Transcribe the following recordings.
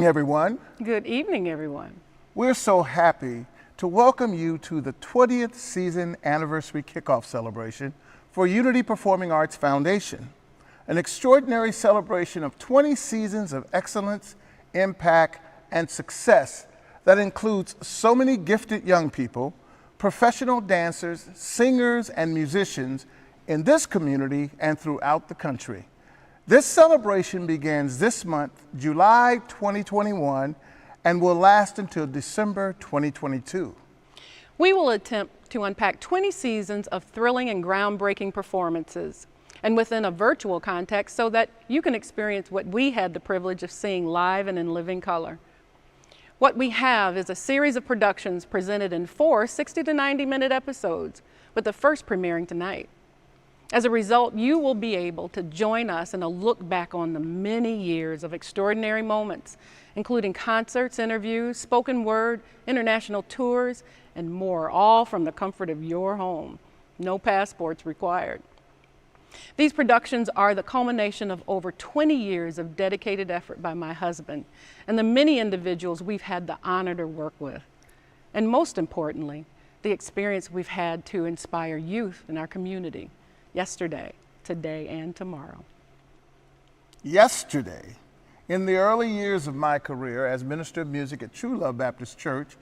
evening, everyone. Good evening, everyone. We're so happy to welcome you to the 20th season anniversary kickoff celebration for Unity Performing Arts Foundation, an extraordinary celebration of 20 seasons of excellence, impact, and success that includes so many gifted young people, professional dancers, singers, and musicians in this community and throughout the country. This celebration begins this month, July 2021, and will last until December 2022. We will attempt to unpack 20 seasons of thrilling and groundbreaking performances, and within a virtual context so that you can experience what we had the privilege of seeing live and in living color. What we have is a series of productions presented in 4 60 to 90-minute episodes, with the first premiering tonight. As a result, you will be able to join us in a look back on the many years of extraordinary moments, including concerts, interviews, spoken word, international tours, and more, all from the comfort of your home. No passports required. These productions are the culmination of over 20 years of dedicated effort by my husband and the many individuals we've had the honor to work with. And most importantly, the experience we've had to inspire youth in our community, yesterday, today, and tomorrow. Yesterday, in the early years of my career as minister of music at True Love Baptist Church,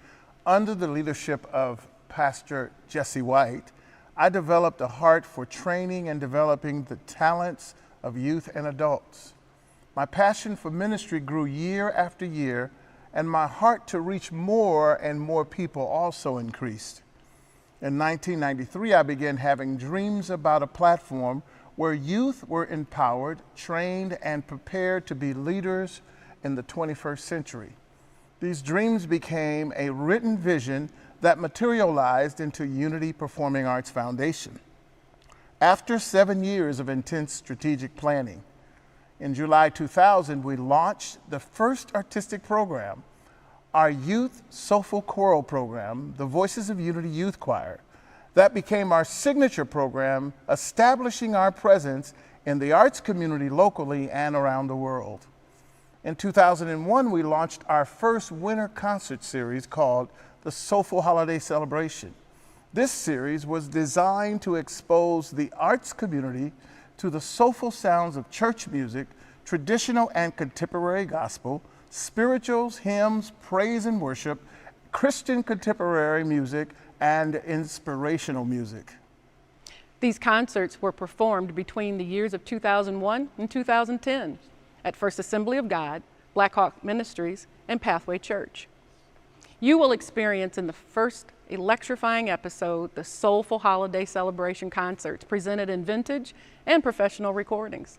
under the leadership of Pastor Jesse White, I developed a heart for training and developing the talents of youth and adults. My passion for ministry grew year after year, and my heart to reach more and more people also increased. In 1993, I began having dreams about a platform where youth were empowered, trained, and prepared to be leaders in the 21st century. These dreams became a written vision that materialized into Unity Performing Arts Foundation. After 7 years of intense strategic planning, in July 2000, we launched the first artistic program, our youth Soulful choral program, the Voices of Unity Youth Choir. That became our signature program, establishing our presence in the arts community locally and around the world. In 2001, we launched our first winter concert series called the Soulful Holiday Celebration. This series was designed to expose the arts community to the soulful sounds of church music, traditional and contemporary gospel, spirituals, hymns, praise and worship, Christian contemporary music, and inspirational music. These concerts were performed between the years of 2001 and 2010 at First Assembly of God, Black Hawk Ministries, and Pathway Church. You will experience in the first electrifying episode the Soulful Holiday Celebration concerts presented in vintage and professional recordings.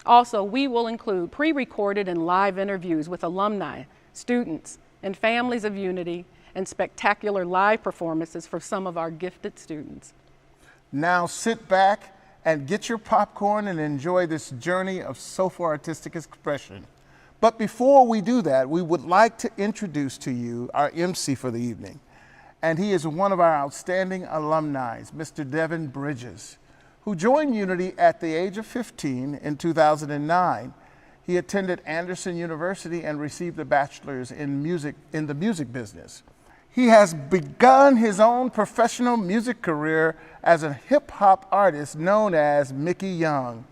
Also, we will include pre-recorded and live interviews with alumni, students, and families of Unity, and spectacular live performances for some of our gifted students. Now sit back and get your popcorn and enjoy this journey of soulful artistic expression. But before we do that, we would like to introduce to you our MC for the evening. And he is one of our outstanding alumni, Mr. Devin Bridges, who joined Unity at the age of 15 in 2009. He attended Anderson University and received a bachelor's in the music business. He has begun his own professional music career as a hip-hop artist known as Mickey Young.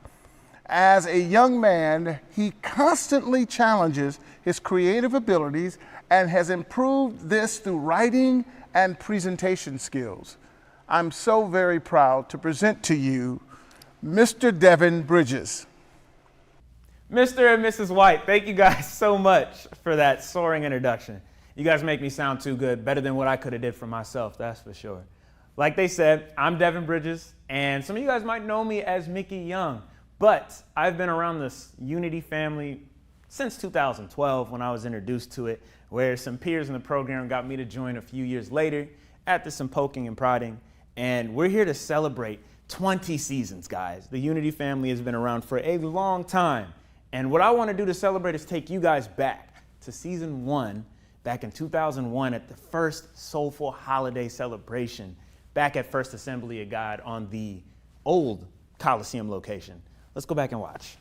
As a young man, he constantly challenges his creative abilities and has improved this through writing and presentation skills. I'm so very proud to present to you Mr. Devin Bridges. Mr. and Mrs. White, thank you guys so much for that soaring introduction. You guys make me sound too good, better than what I could have did for myself, that's for sure. Like they said, I'm Devin Bridges, and some of you guys might know me as Mickey Young, but I've been around this Unity family since 2012 when I was introduced to it, where some peers in the program got me to join a few years later at the some poking and prodding, and we're here to celebrate 20 seasons, guys. The Unity family has been around for a long time, and what I want to do to celebrate is take you guys back to season 1, back in 2001 at the first Soulful Holiday Celebration, back at First Assembly of God on the old Coliseum location. Let's go back and watch.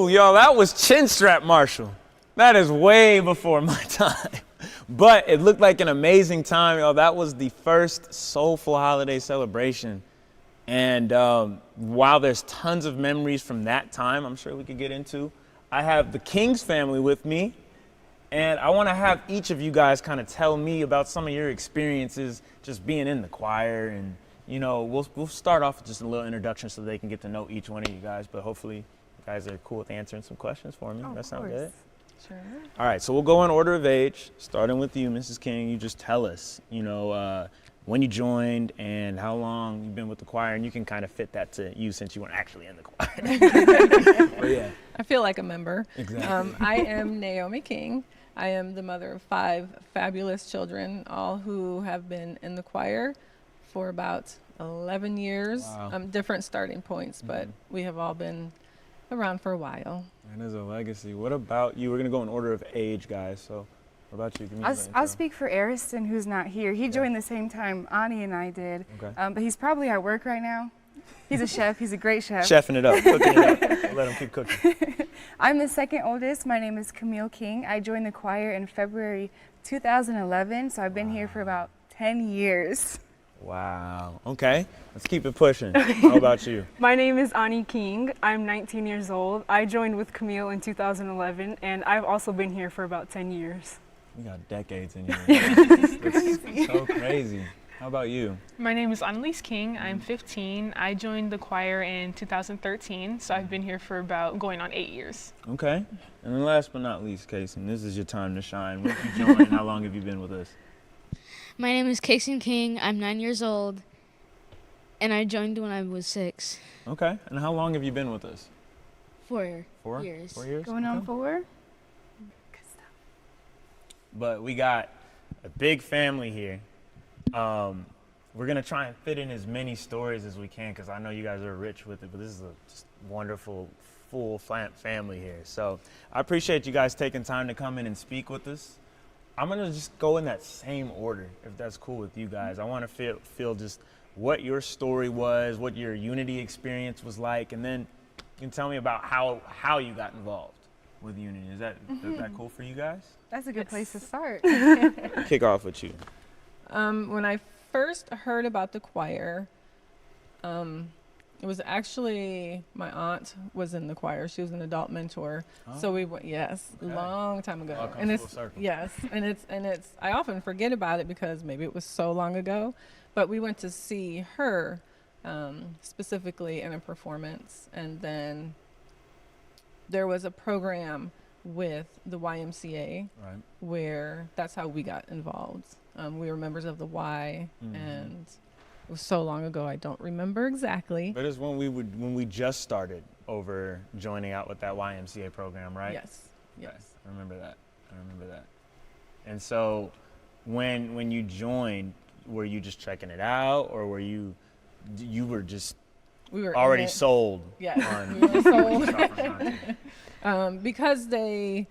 Whoa, y'all, that was Chin Strap Marshall. That is way before my time. But it looked like an amazing time, y'all. That was the first Soulful holiday celebration. And while there's tons of memories from that time I'm sure we could get into, I have the King's family with me. And I want to have each of you guys kind of tell me about some of your experiences just being in the choir. And, you know, we'll start off with just a little introduction so they can get to know each one of you guys. But hopefully you guys are cool with answering some questions for me. That sound good? Sure. All right, so we'll go in order of age, starting with you, Mrs. King. You just tell us, you know, when you joined and how long you've been with the choir. And you can kind of fit that to you since you weren't actually in the choir. But yeah. I feel like a member. Exactly. I am Naomi King. I am the mother of 5 fabulous children, all who have been in the choir for about 11 years. Wow. Different starting points, but we have all been around for a while. That is a legacy. What about you? We're going to go in order of age, guys. So what about you? Give me an I'll intro. speak for Ariston, who's not here. He joined the same time Ani and I did, Okay. but he's probably at work right now. He's a chef. He's a great chef. Chefing it up, cooking it up. We'll let him keep cooking. I'm the second oldest. My name is Camille King. I joined the choir in February 2011, so I've been here for about 10 years. Wow. Okay, let's keep it pushing. How about you? My name is Ani King. I'm 19 years old. I joined with Camille in 2011, and I've also been here for about 10 years. We got decades in here. That's so crazy. How about you? My name is Annalise King. I'm 15. I joined the choir in 2013, so I've been here for about going on 8 years. Okay. And then last but not least, Casey, this is your time to shine. When did you join? How long have you been with us? My name is Casey King. I'm 9 years old, and I joined when I was 6. Okay. And how long have you been with us? 4 4 years. 4 years? Going on Okay. 4? But we got a big family here. We're going to try and fit in as many stories as we can because I know you guys are rich with it, but this is a just wonderful, full family here. So I appreciate you guys taking time to come in and speak with us. I'm going to just go in that same order, if that's cool with you guys. I want to feel just what your story was, what your Unity experience was like, and then you can tell me about how you got involved with Unity. Is that cool for you guys? That's a good place to start. Kick off with you. When I first heard about the choir, it was actually my aunt was in the choir. She was an adult mentor. So we went, long time ago. All comes And full circle. yes, and it's I often forget about it because maybe it was so long ago, but we went to see her specifically in a performance, and then there was a program with the YMCA Right. where that's how we got involved. We were members of the Y, and it was so long ago I don't remember exactly. But it's when we just started over joining out with that YMCA program, right? Yes. Okay. I remember that. And so when you joined, were you just checking it out, or were you were just We were already in it. sold? Yes, on we were sold. content? Because they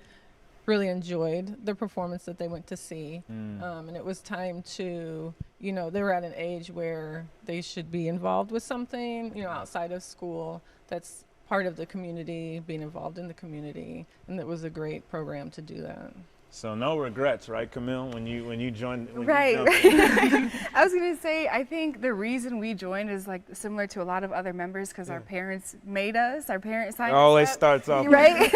really enjoyed the performance that they went to see. And it was time to, they were at an age where they should be involved with something, outside of school that's part of the community, being involved in the community. And it was a great program to do that. So no regrets, right, Camille, when you joined? Right. I was going to say, I think the reason we joined is like similar to a lot of other members because our parents made us, our parents signed It always us up. starts off Right?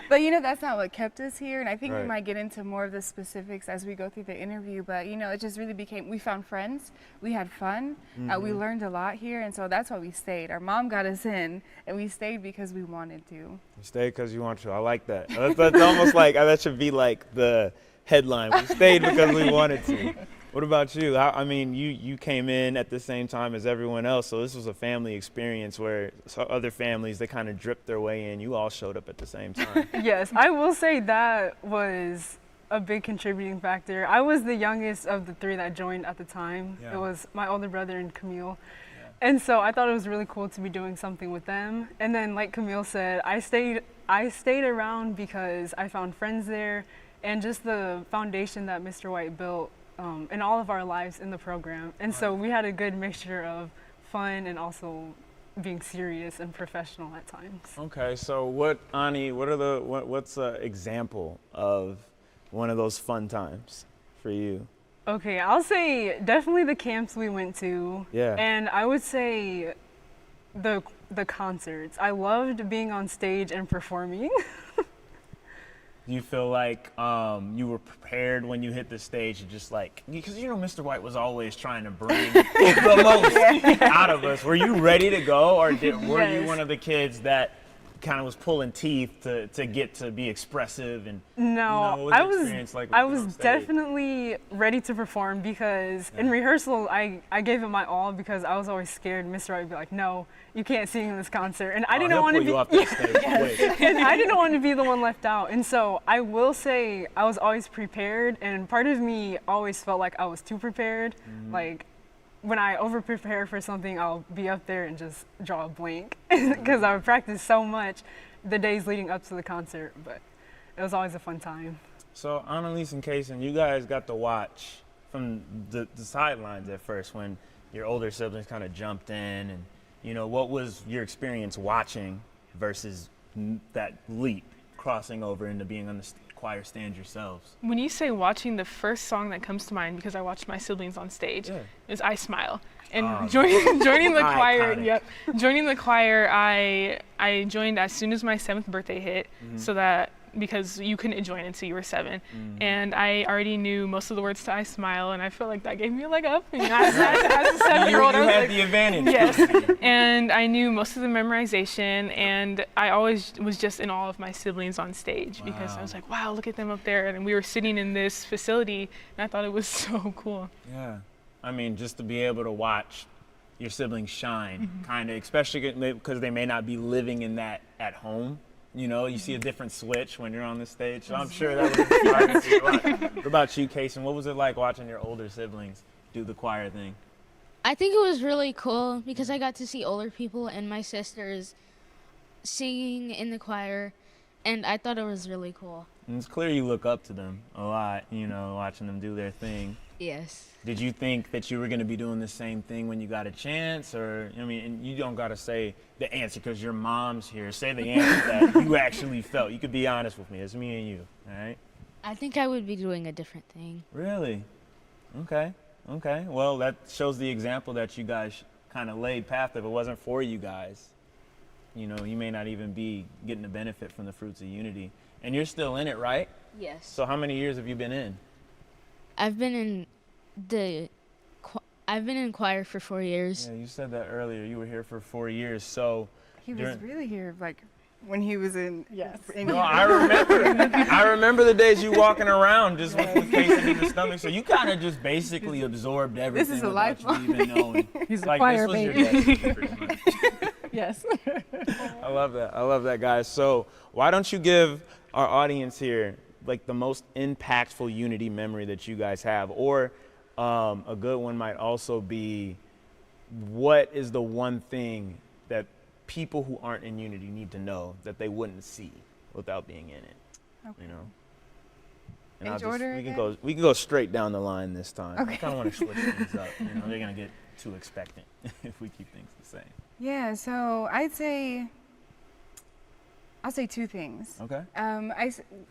But that's not what kept us here. And I think Right. we might get into more of the specifics as we go through the interview. But, it just really we found friends. We had fun. We learned a lot here. And so that's why we stayed. Our mom got us in, and we stayed because we wanted to. You stay because you want to. I like that. That's almost like that should be like the headline. We stayed because we wanted to. What about you? You came in at the same time as everyone else, so this was a family experience where other families, they kind of dripped their way in. You all showed up at the same time. Yes, I will say that was a big contributing factor. I was the youngest of the 3 that joined at the time. Yeah. It was my older brother and Camille. And so I thought it was really cool to be doing something with them. And then like Camille said, I stayed around because I found friends there and just the foundation that Mr. White built in all of our lives in the program. And so we had a good mixture of fun and also being serious and professional at times. Okay, so what's an example of one of those fun times for you? Okay, I'll say definitely the camps we went to. Yeah. And I would say the concerts. I loved being on stage and performing. Do you feel like you were prepared when you hit the stage, just like, because Mr. White was always trying to bring the most out of us. Were you ready to go, or were you one of the kids that kind of was pulling teeth to get to be expressive? And No, I was definitely ready to perform because in rehearsal I gave it my all because I was always scared Mr. Wright would be like, no, you can't sing in this concert, and I didn't want to be and I didn't want to be the one left out. And so I will say I was always prepared, and part of me always felt like I was too prepared. Like when I over prepare for something, I'll be up there and just draw a blank because I would practice so much the days leading up to the concert, but it was always a fun time. So Annalise and Kaysen, you guys got to watch from the sidelines at first when your older siblings kind of jumped in, and what was your experience watching versus that leap crossing over into being on the choir stand yourselves? When you say watching, the first song that comes to mind, because I watched my siblings on stage, is I Smile. And joining the choir, joining the choir, I joined as soon as my 7th birthday hit, so that because you couldn't join until you were 7, and I already knew most of the words to I Smile, and I feel like that gave me a leg up. As a 7-year-old, you had the advantage. Yes, and I knew most of the memorization, and I always was just in awe of my siblings on stage because I was like, wow, look at them up there, and we were sitting in this facility, and I thought it was so cool. Yeah, I mean, just to be able to watch your siblings shine, kind of, especially because they may not be living in that at home. You see a different switch when you're on the stage. So I'm sure that was inspiring to you a lot. What about you, Kaysen? What was it like watching your older siblings do the choir thing? I think it was really cool because I got to see older people and my sisters singing in the choir, and I thought it was really cool. And it's clear you look up to them a lot, watching them do their thing. Yes. Did you think that you were going to be doing the same thing when you got a chance? Or, and you don't got to say the answer because your mom's here. Say the answer that you actually felt. You could be honest with me. It's me and you, all right? I think I would be doing a different thing. Really? Okay. Well, that shows the example that you guys kind of laid path. If it wasn't for you guys, you may not even be getting the benefit from the fruits of unity. And you're still in it, right? Yes. So how many years have you been in? I've been in choir for 4 years. Yeah, you said that earlier. You were here for 4 years. So He was really here, like when he was in. Yes. No, I remember. I remember the days you walking around just with the case in your stomach. So you kind of just basically absorbed everything. This is a without lifelong you even knowing. He's a Like choir this was baby. your destiny, pretty much. Yes. I love that, guys. So why don't you give our audience here like the most impactful unity memory that you guys have, or a good one might also be, what is the one thing that people who aren't in unity need to know that they wouldn't see without being in it? Okay. And Age order we can go straight down the line this time. Okay. I kind of want to switch things up. They're gonna get too expectant if we keep things the same. Yeah, so I'll say 2 things. Okay.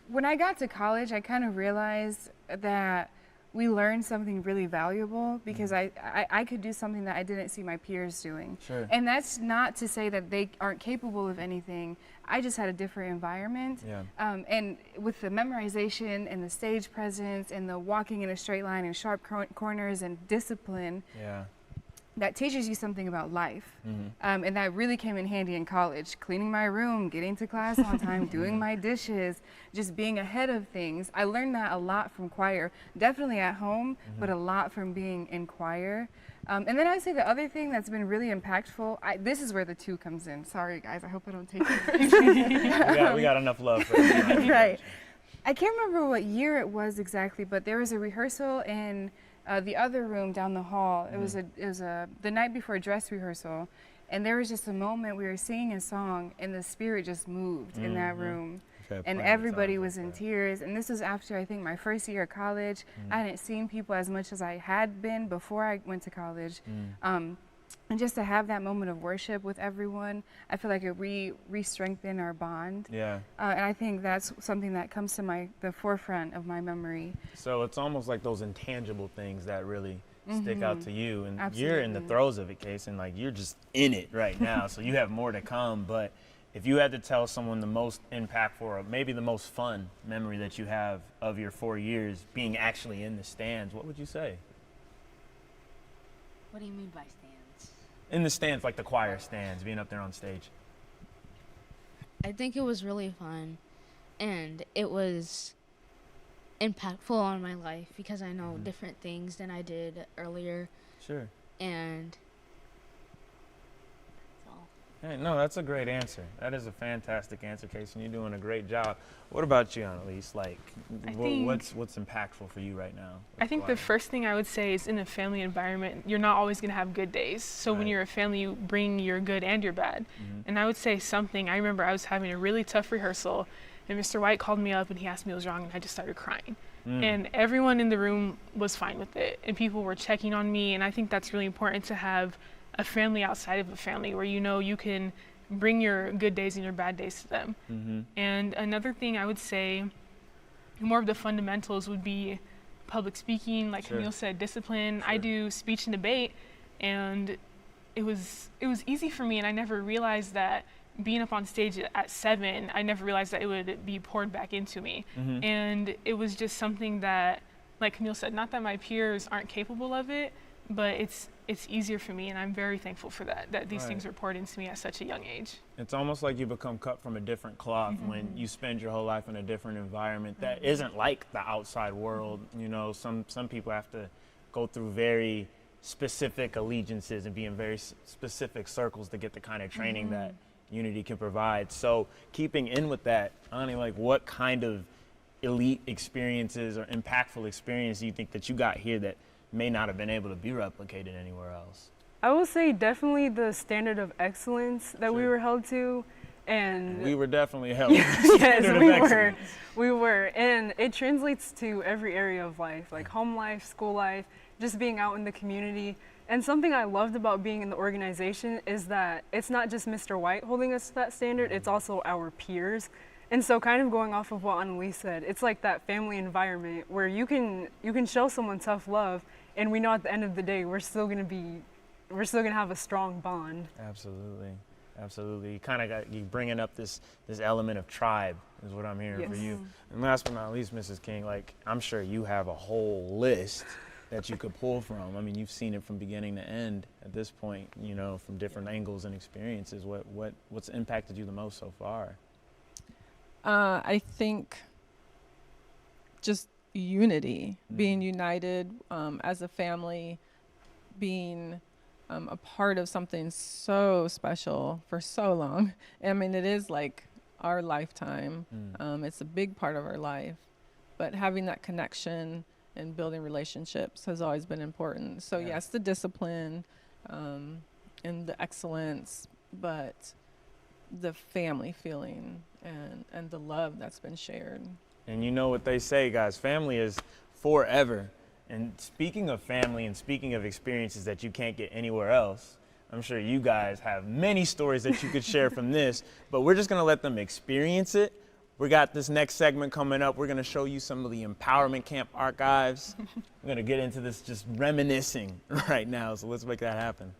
When I got to college, I kind of realized that we learned something really valuable because I could do something that I didn't see my peers doing. Sure. And that's not to say that they aren't capable of anything. I just had a different environment. Yeah. And with the memorization and the stage presence and the walking in a straight line and sharp corners and discipline, Yeah. that teaches you something about life. And that really came in handy in college. Cleaning my room, getting to class on time, doing my dishes, just being ahead of things. I learned that a lot from choir, definitely at home, but a lot from being in choir. And then I'd say the other thing that's been really impactful, this is where the 2 comes in. Sorry guys, I hope I don't take it. we got enough love for everybody. Right. I can't remember what year it was exactly, but there was a rehearsal in the other room down the hall. It was the night before dress rehearsal, and there was just a moment we were singing a song, and the spirit just moved in that room, and everybody was in tears. And this was after I think my first year of college. I hadn't seen people as much as I had been before I went to college. And just to have that moment of worship with everyone, I feel like it re-strengthened our bond. Yeah. And I think that's something that comes to the forefront of my memory. So it's almost like those intangible things that really stick out to you. And you're in the Absolutely. throes of it, Case, and like you're just in it right now. So you have more to come. But if you had to tell someone the most impactful or maybe the most fun memory that you have of your 4 years being actually in the stands, what would you say? What do you mean by stands? In the stands, like the choir stands, being up there on stage. I think it was really fun, and it was impactful on my life because I know different things than I did earlier, Sure. and that's all. Hey, no, that's a great answer. That is a fantastic answer, Case, and you're doing a great job. What about you, Annalise? Like, what's impactful for you right now? I think the first thing I would say is in a family environment, you're not always going to have good days. So when Right. you're a family, you bring your good and your bad. And I would say something, I remember I was having a really tough rehearsal, and Mr. White called me up and he asked me what was wrong, and I just started crying. And everyone in the room was fine with it, and people were checking on me, and I think that's really important to have a family outside of a family where you know you can bring your good days and your bad days to them. And another thing I would say, more of the fundamentals would be public speaking, like Sure. Camille said, discipline. Sure. I do speech and debate, and it was easy for me, and I never realized that being up on stage at 7, I never realized that it would be poured back into me. And it was just something that, like Camille said, not that my peers aren't capable of it, but it's easier for me, and I'm very thankful for that these things were poured into me at such a young age. It's almost like you become cut from a different cloth when you spend your whole life in a different environment that isn't like the outside world. You know, some people have to go through very specific allegiances and be in very specific circles to get the kind of training that Unity can provide. So keeping in with that, Ani, like what kind of elite experiences or impactful experience do you think that you got here that may not have been able to be replicated anywhere else? I will say definitely the standard of excellence that we Sure. were held to, and We were definitely held. yes, Standard of we excellence. were, and it translates to every area of life, like home life, school life, just being out in the community. And something I loved about being in the organization is that it's not just Mr. White holding us to that standard, it's also our peers. And so kind of going off of what Annalise said, it's like that family environment where you can show someone tough love, and we know at the end of the day we're still gonna have a strong bond. Absolutely, absolutely. You kind of got you bringing up this element of tribe is what I'm hearing for Yes. you. And last but not least, Mrs. King, like I'm sure you have a whole list that you could pull from. I mean, you've seen it from beginning to end at this point. You know, from different angles and experiences. What's impacted you the most so far? I think just unity, being united as a family, being a part of something so special for so long. I mean, it is like our lifetime. It's a big part of our life, but having that connection and building relationships has always been important. So yes, the discipline and the excellence, but the family feeling and the love that's been shared. And you know what they say, guys, family is forever. And speaking of family and speaking of experiences that you can't get anywhere else, I'm sure you guys have many stories that you could share from this, but we're just gonna let them experience it. We got this next segment coming up. We're gonna show you some of the Empowerment Camp archives. We're gonna get into this just reminiscing right now, so let's make that happen.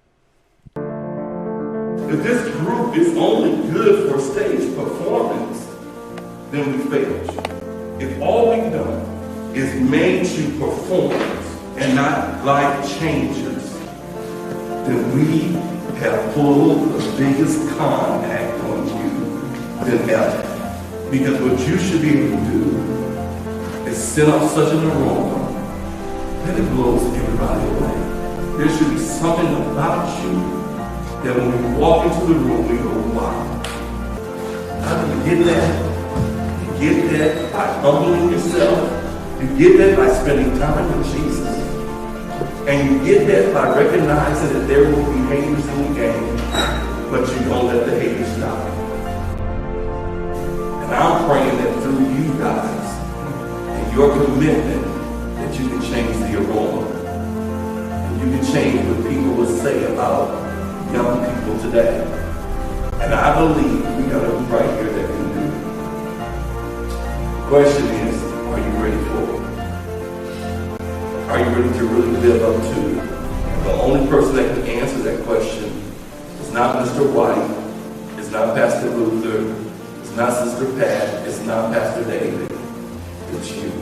If this group is only good for stage performance, then we failed you. If all we've done is made you performers and not life changers, then we have pulled the biggest con act on you than ever. Because what you should be able to do is send off such an aroma that it blows everybody away. There should be something about you that when we walk into the room, we go, wow. How do you get that? You get that by humbling yourself. You get that by spending time with Jesus. And you get that by recognizing that there will be haters in the game, but you don't let the haters die. And I'm praying that through you guys and your commitment that you can change the aroma. And you can change what people will say about today. And I believe we got a group right here that can do it. The question is, are you ready for it? Are you ready to really live up to it? And the only person that can answer that question is not Mr. White, it's not Pastor Luther, it's not Sister Pat, it's not Pastor David, it's you.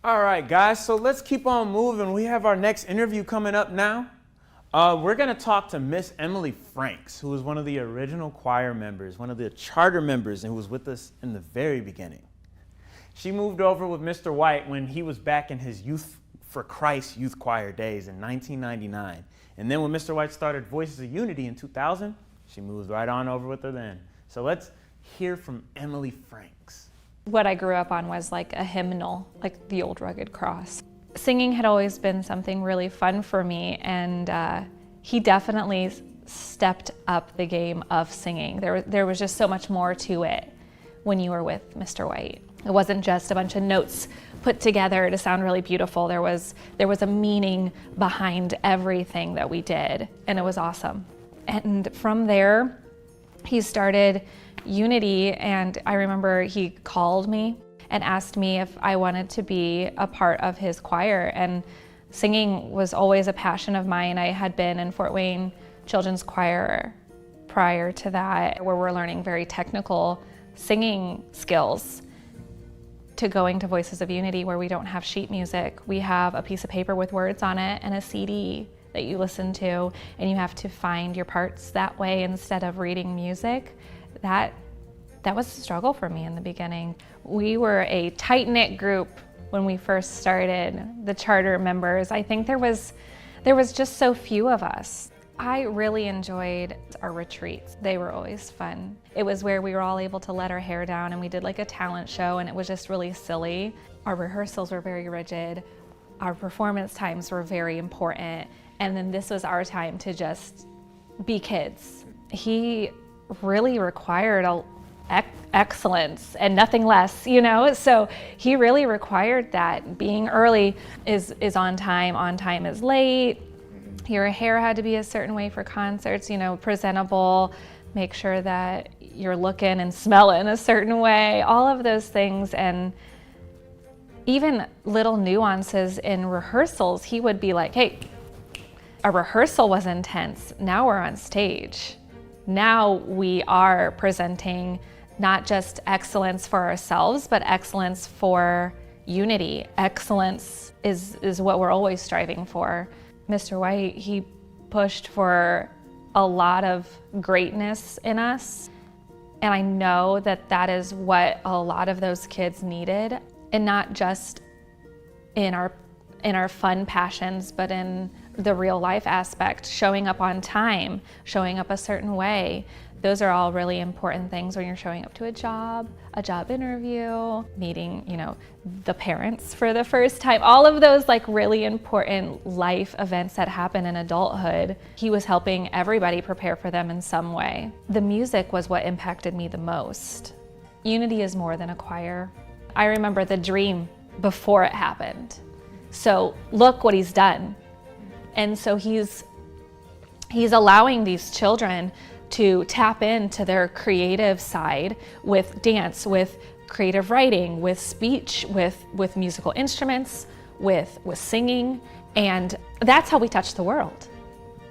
All right, guys, so let's keep on moving. We have our next interview coming up now. We're going to talk to Miss Emily Franks, who was one of the original choir members, one of the charter members, and who was with us in the very beginning. She moved over with Mr. White when he was back in his Youth for Christ youth choir days in 1999. And then when Mr. White started Voices of Unity in 2000, she moved right on over with her then. So let's hear from Emily Franks. What I grew up on was like a hymnal, like the old rugged cross. Singing had always been something really fun for me, and he definitely stepped up the game of singing. There was just so much more to it when you were with Mr. White. It wasn't just a bunch of notes put together to sound really beautiful. There was a meaning behind everything that we did, and it was awesome. And from there, he started Unity, and I remember he called me and asked me if I wanted to be a part of his choir. And singing was always a passion of mine. I had been in Fort Wayne Children's Choir prior to that, where we're learning very technical singing skills, to going to Voices of Unity, where we don't have sheet music. We have a piece of paper with words on it and a CD that you listen to, and you have to find your parts that way instead of reading music. That was a struggle for me in the beginning. We were a tight-knit group when we first started, the charter members. I think there was just so few of us. I really enjoyed our retreats. They were always fun. It was where we were all able to let our hair down, and we did like a talent show, and it was just really silly. Our rehearsals were very rigid. Our performance times were very important. And then this was our time to just be kids. He really required excellence and nothing less, you know? So he really required that. Being early is on time is late. Your hair had to be a certain way for concerts, you know, presentable, make sure that you're looking and smelling a certain way, all of those things. And even little nuances in rehearsals, he would be like, hey, a rehearsal was intense, now we're on stage. Now we are presenting not just excellence for ourselves, but excellence for unity. Excellence is what we're always striving for. Mr. White, he pushed for a lot of greatness in us. And I know that that is what a lot of those kids needed, and not just in our fun passions, but in the real life aspect, showing up on time, showing up a certain way. Those are all really important things when you're showing up to a job interview, meeting, you know, the parents for the first time, all of those like really important life events that happen in adulthood. He was helping everybody prepare for them in some way. The music was what impacted me the most. Unity is more than a choir. I remember the dream before it happened. So look what he's done. And so he's allowing these children to tap into their creative side with dance, with creative writing, with speech, with musical instruments, with singing. And that's how we touch the world,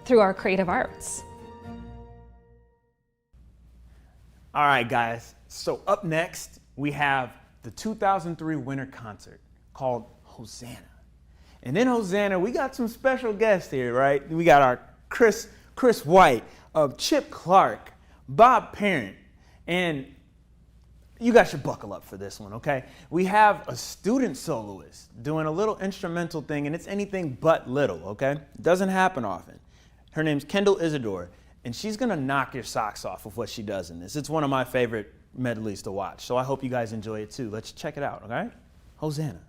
through our creative arts. All right, guys. So up next, we have the 2003 winter concert called Hosanna. And in Hosanna, we got some special guests here, right? We got our Chris White, Chip Clark, Bob Parent, and you guys should buckle up for this one, okay? We have a student soloist doing a little instrumental thing, and it's anything but little, okay? It doesn't happen often. Her name's Kendall Isidore, and she's gonna knock your socks off with what she does in this. It's one of my favorite medleys to watch, so I hope you guys enjoy it too. Let's check it out, okay? Hosanna.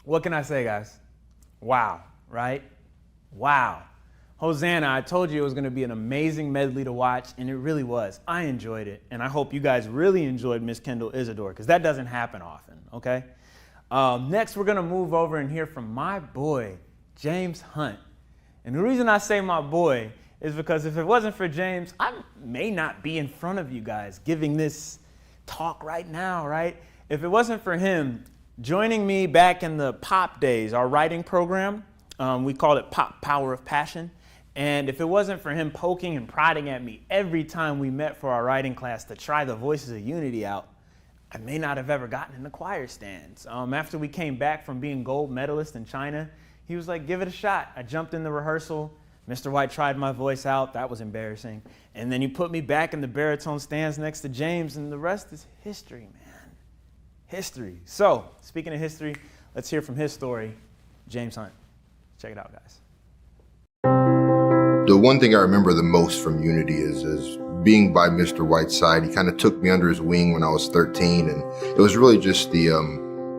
What can I say, guys? Wow, right? Wow. Hosanna, I told you it was going to be an amazing medley to watch, and it really was. I enjoyed it, and I hope you guys really enjoyed Miss Kendall Isidore, because that doesn't happen often, okay? Next, we're going to move over and hear from my boy, James Hunt. And the reason I say my boy is because if it wasn't for James, I may not be in front of you guys giving this talk right now, right? If it wasn't for him joining me back in the POP days, our writing program, we called it POP, Power of Passion. And if it wasn't for him poking and prodding at me every time we met for our writing class to try the Voices of Unity out, I may not have ever gotten in the choir stands. After we came back from being gold medalists in China, he was like, give it a shot. I jumped in the rehearsal. Mr. White tried my voice out. That was embarrassing. And then he put me back in the baritone stands next to James, and the rest is history, man. History. So, speaking of history, let's hear from his story, James Hunt. Check it out, guys. The one thing I remember the most from Unity is being by Mr. White's side. He kind of took me under his wing when I was 13, and it was really just the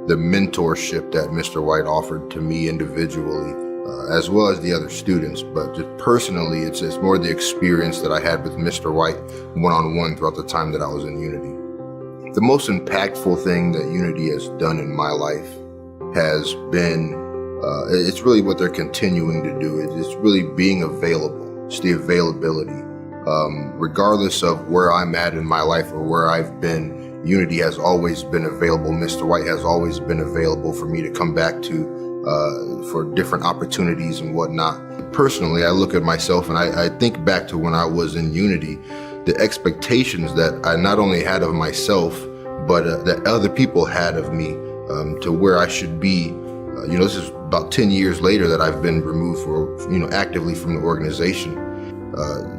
mentorship that Mr. White offered to me individually, as well as the other students. But just personally, it's more the experience that I had with Mr. White one-on-one throughout the time that I was in Unity. The most impactful thing that Unity has done in my life has been it's really what they're continuing to do. It's really being available. It's the availability. Regardless of where I'm at in my life or where I've been, Unity has always been available. Mr. White has always been available for me to come back to for different opportunities and whatnot. Personally, I look at myself and I think back to when I was in Unity, the expectations that I not only had of myself, but that other people had of me to where I should be. This is about 10 years later that I've been removed actively from the organization.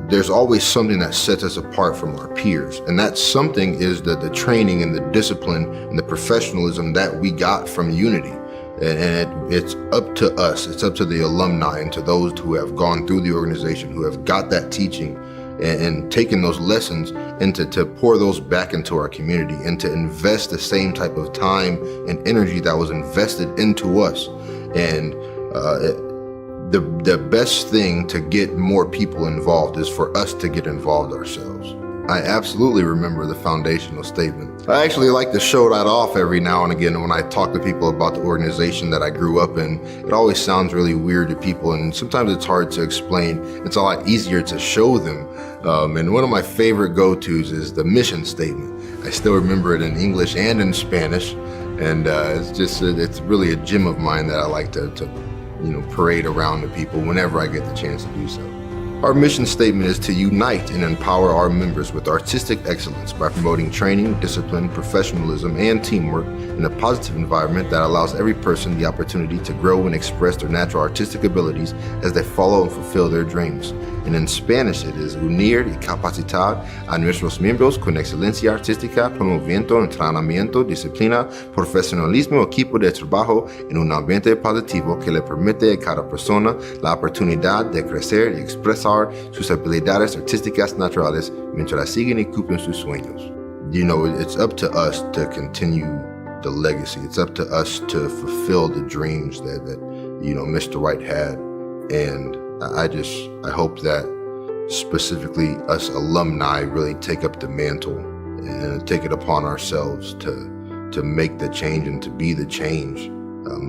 There's always something that sets us apart from our peers. And that something is the training and the discipline and the professionalism that we got from Unity. And it's up to us, it's up to the alumni and to those who have gone through the organization, who have got that teaching and taken those lessons and to pour those back into our community and to invest the same type of time and energy that was invested into us. And the best thing to get more people involved is for us to get involved ourselves. I absolutely remember the foundational statement. I actually like to show that off every now and again when I talk to people about the organization that I grew up in. It always sounds really weird to people, and sometimes it's hard to explain. It's a lot easier to show them. And one of my favorite go-tos is the mission statement. I still remember it in English and in Spanish, and it's really a gem of mine that I like to parade around to people whenever I get the chance to do so. Our mission statement is to unite and empower our members with artistic excellence by promoting training, discipline, professionalism, and teamwork in a positive environment that allows every person the opportunity to grow and express their natural artistic abilities as they follow and fulfill their dreams. And in Spanish, it is unir y capacitar a nuestros miembros con excelencia artística, promoviendo entrenamiento, disciplina, profesionalismo, equipo de trabajo en un ambiente positivo que le permite a cada persona la oportunidad de crecer y expresar sus habilidades artísticas naturales mientras siguen y cumplen sus sueños. It's up to us to continue the legacy. It's up to us to fulfill the dreams that Mr. White had. And I hope that specifically us alumni really take up the mantle and take it upon ourselves to make the change and to be the change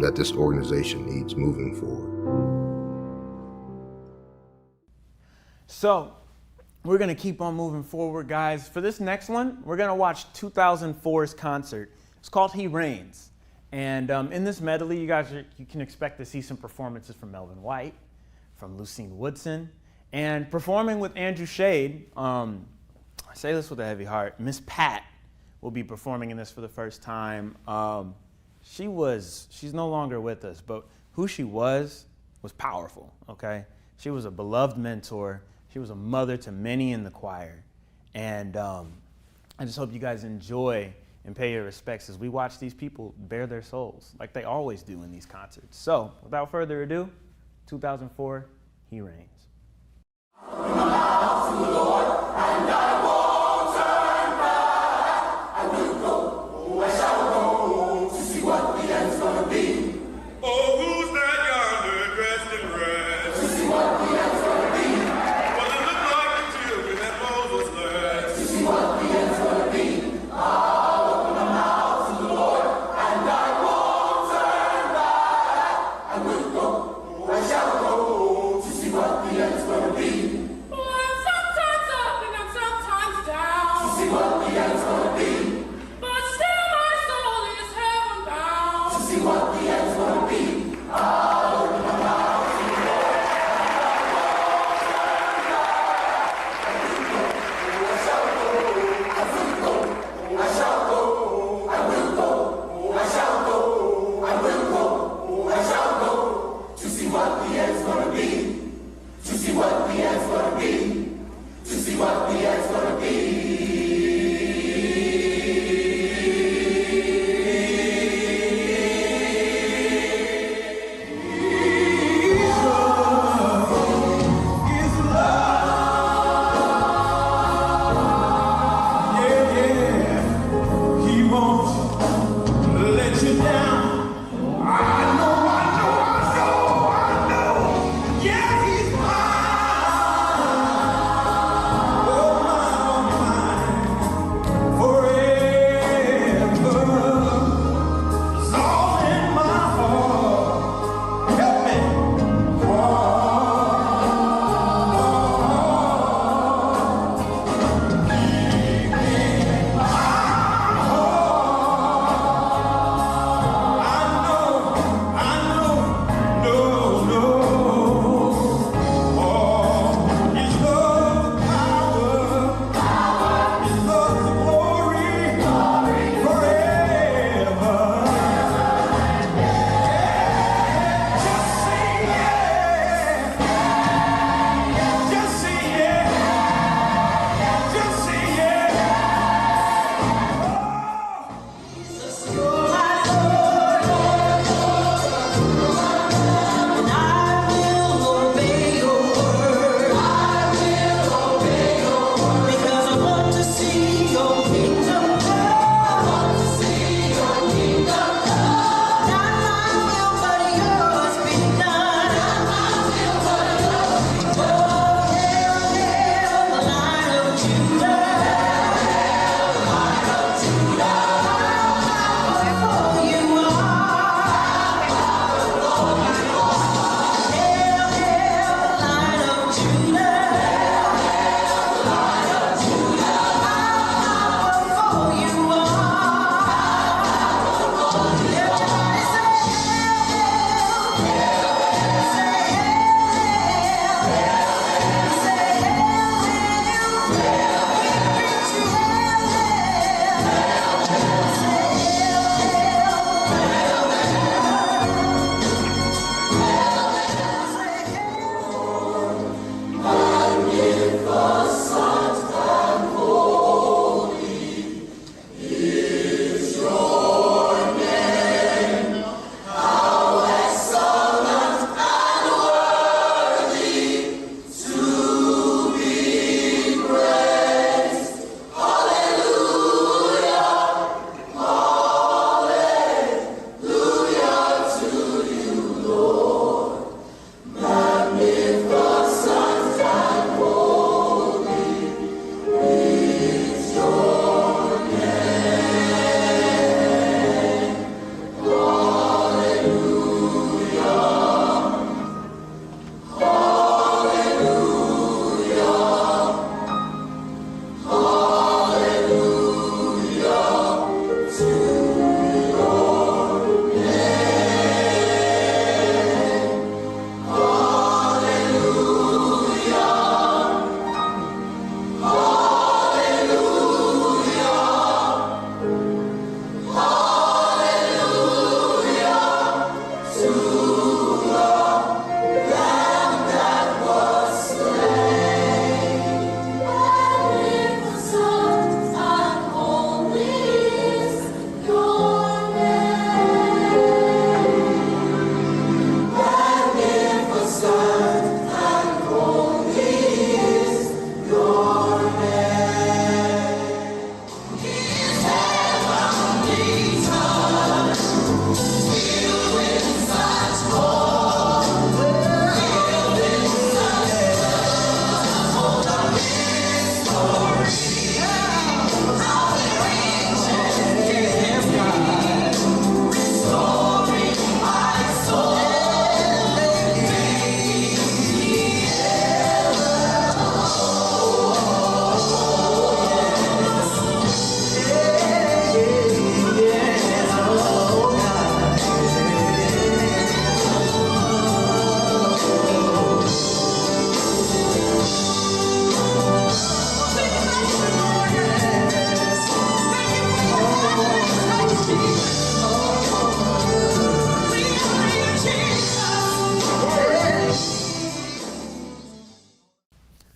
that this organization needs moving forward. So, we're going to keep on moving forward, guys. For this next one, we're going to watch 2004's concert. It's called He Reigns. And in this medley, you can expect to see some performances from Melvin White, from Lucine Woodson, and performing with Andrew Shade. I say this with a heavy heart. Miss Pat will be performing in this for the first time. She's no longer with us, but who she was powerful, okay? She was a beloved mentor. She was a mother to many in the choir. And I just hope you guys enjoy and pay your respects as we watch these people bare their souls like they always do in these concerts. So, without further ado, 2004, He Reigns. Oh, who's that yonder dressed in red? To see what the end's gonna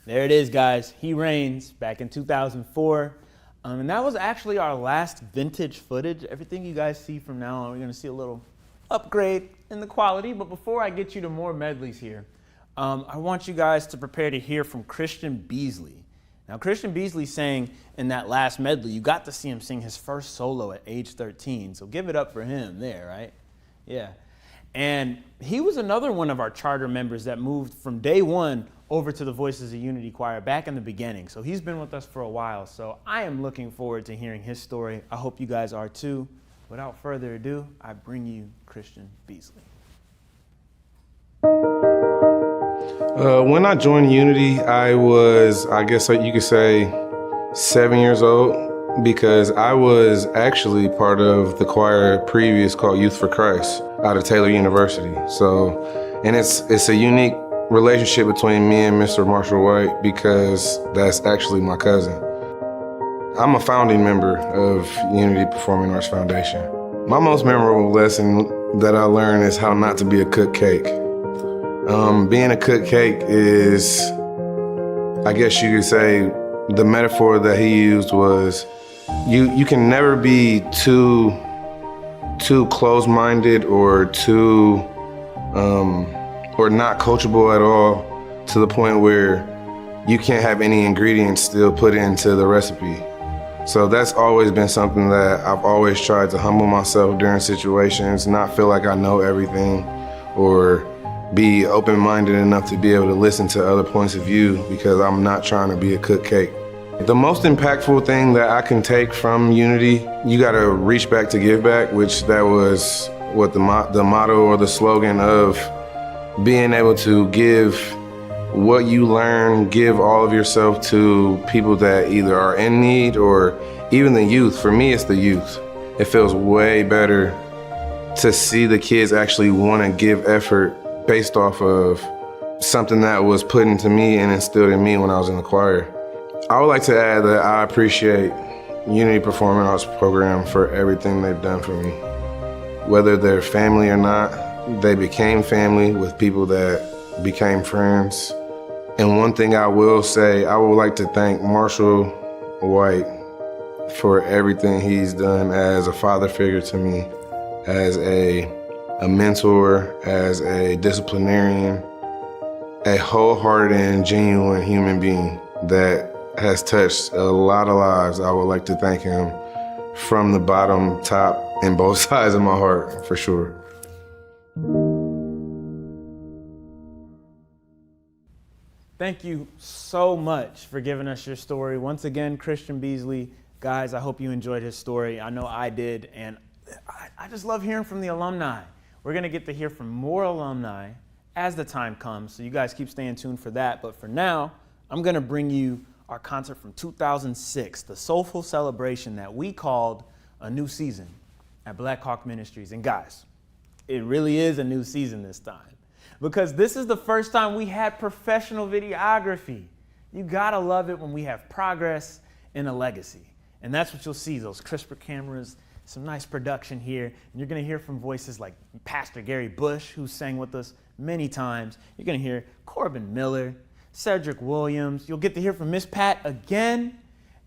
There it is, guys. He Reigns back in 2004. And that was actually our last vintage footage. Everything you guys see from now on, we're going to see a little upgrade in the quality. But before I get you to more medleys here, I want you guys to prepare to hear from Christian Beasley. Now, Christian Beasley sang in that last medley. You got to see him sing his first solo at age 13. So give it up for him there, right? Yeah. And he was another one of our charter members that moved from day one over to the Voices of Unity Choir back in the beginning. So he's been with us for a while. So I am looking forward to hearing his story. I hope you guys are too. Without further ado, I bring you Christian Beasley. When I joined Unity, I was, I guess you could say, 7 years old, because I was actually part of the choir previous called Youth for Christ out of Taylor University. So, and it's a unique relationship between me and Mr. Marshall White because that's actually my cousin. I'm a founding member of Unity Performing Arts Foundation. My most memorable lesson that I learned is how not to be a cook cake. Being a cook cake is, I guess you could say, the metaphor that he used was you can never be too close-minded or too or not coachable at all to the point where you can't have any ingredients still put into the recipe. So that's always been something that I've always tried to humble myself during situations, not feel like I know everything, or be open-minded enough to be able to listen to other points of view because I'm not trying to be a cook cake. The most impactful thing that I can take from Unity, you gotta reach back to give back, which that was what the motto or the slogan of being able to give what you learn, give all of yourself to people that either are in need or even the youth. For me, it's the youth. It feels way better to see the kids actually want to give effort based off of something that was put into me and instilled in me when I was in the choir. I would like to add that I appreciate Unity Performing Arts Program for everything they've done for me. Whether they're family or not, they became family with people that became friends. And one thing I will say, I would like to thank Marshall White for everything he's done as a father figure to me, as a mentor, as a disciplinarian, a wholehearted and genuine human being that has touched a lot of lives. I would like to thank him from the bottom, top, and both sides of my heart, for sure. Thank you so much for giving us your story. Once again, Christian Beasley. Guys, I hope you enjoyed his story. I know I did, and I just love hearing from the alumni. We're going to get to hear from more alumni as the time comes, so you guys keep staying tuned for that. But for now, I'm going to bring you our concert from 2006, the Soulful celebration that we called A New Season at Black Hawk Ministries. And guys, it really is a new season this time, because this is the first time we had professional videography. You gotta love it when we have progress and a legacy. And that's what you'll see, those crisper cameras, some nice production here. And you're gonna hear from voices like Pastor Gary Bush, who sang with us many times. You're gonna hear Corbin Miller, Cedric Williams. You'll get to hear from Miss Pat again.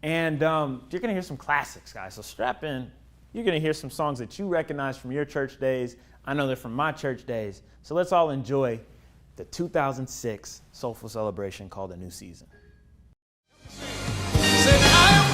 And you're gonna hear some classics, guys, so strap in. You're gonna hear some songs that you recognize from your church days. I know they're from my church days. So let's all enjoy the 2006 Soulful celebration called A New Season. I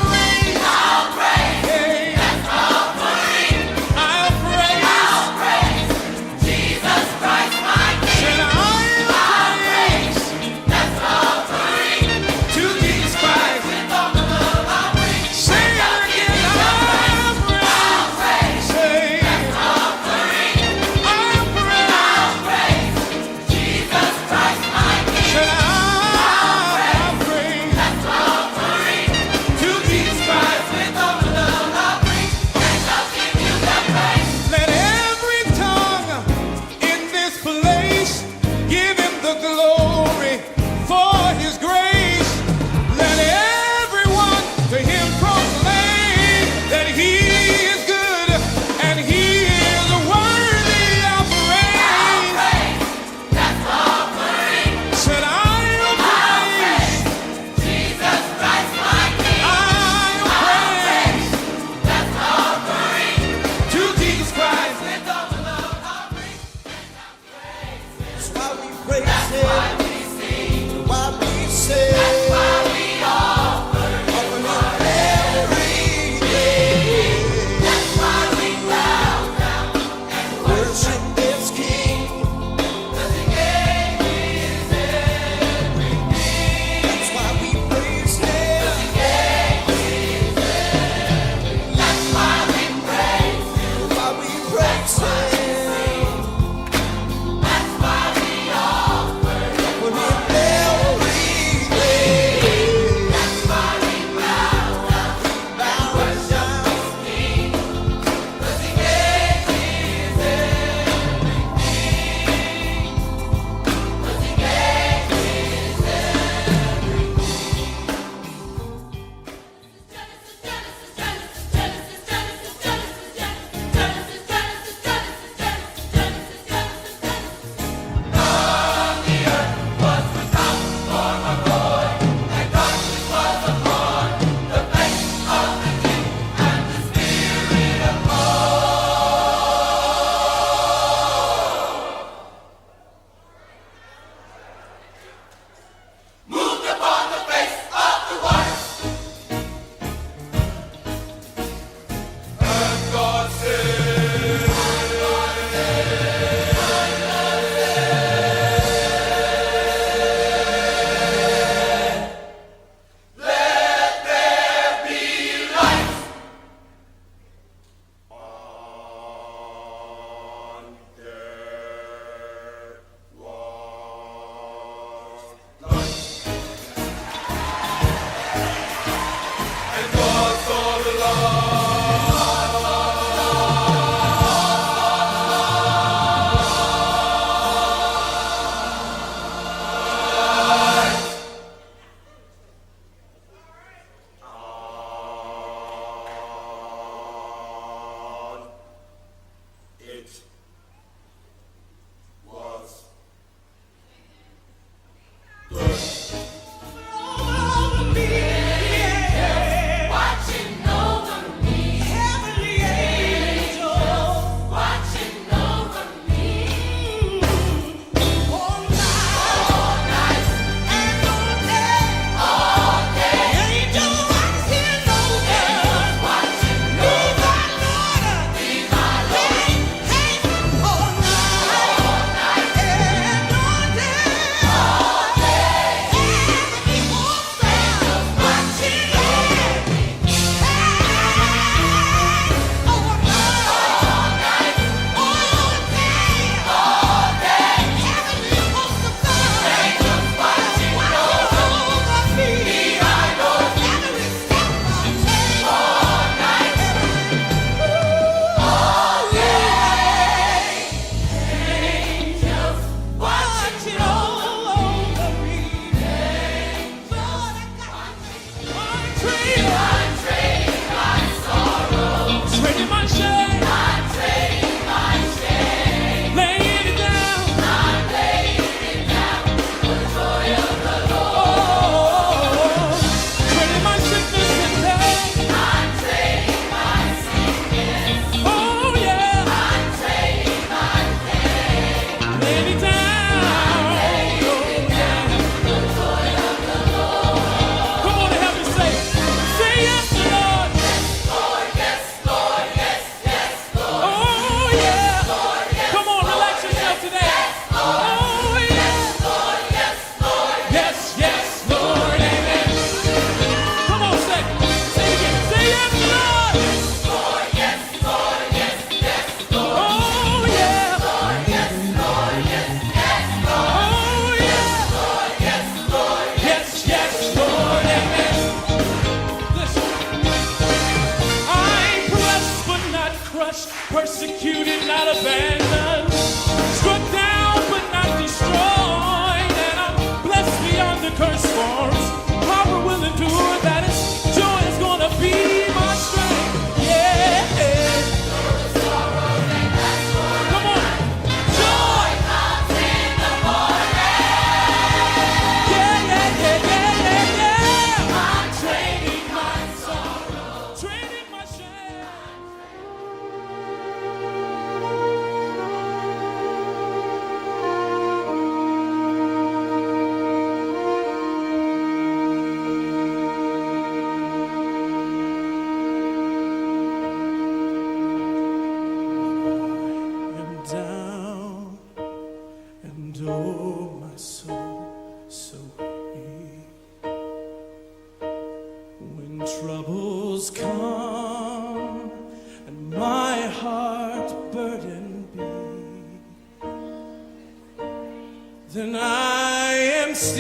stand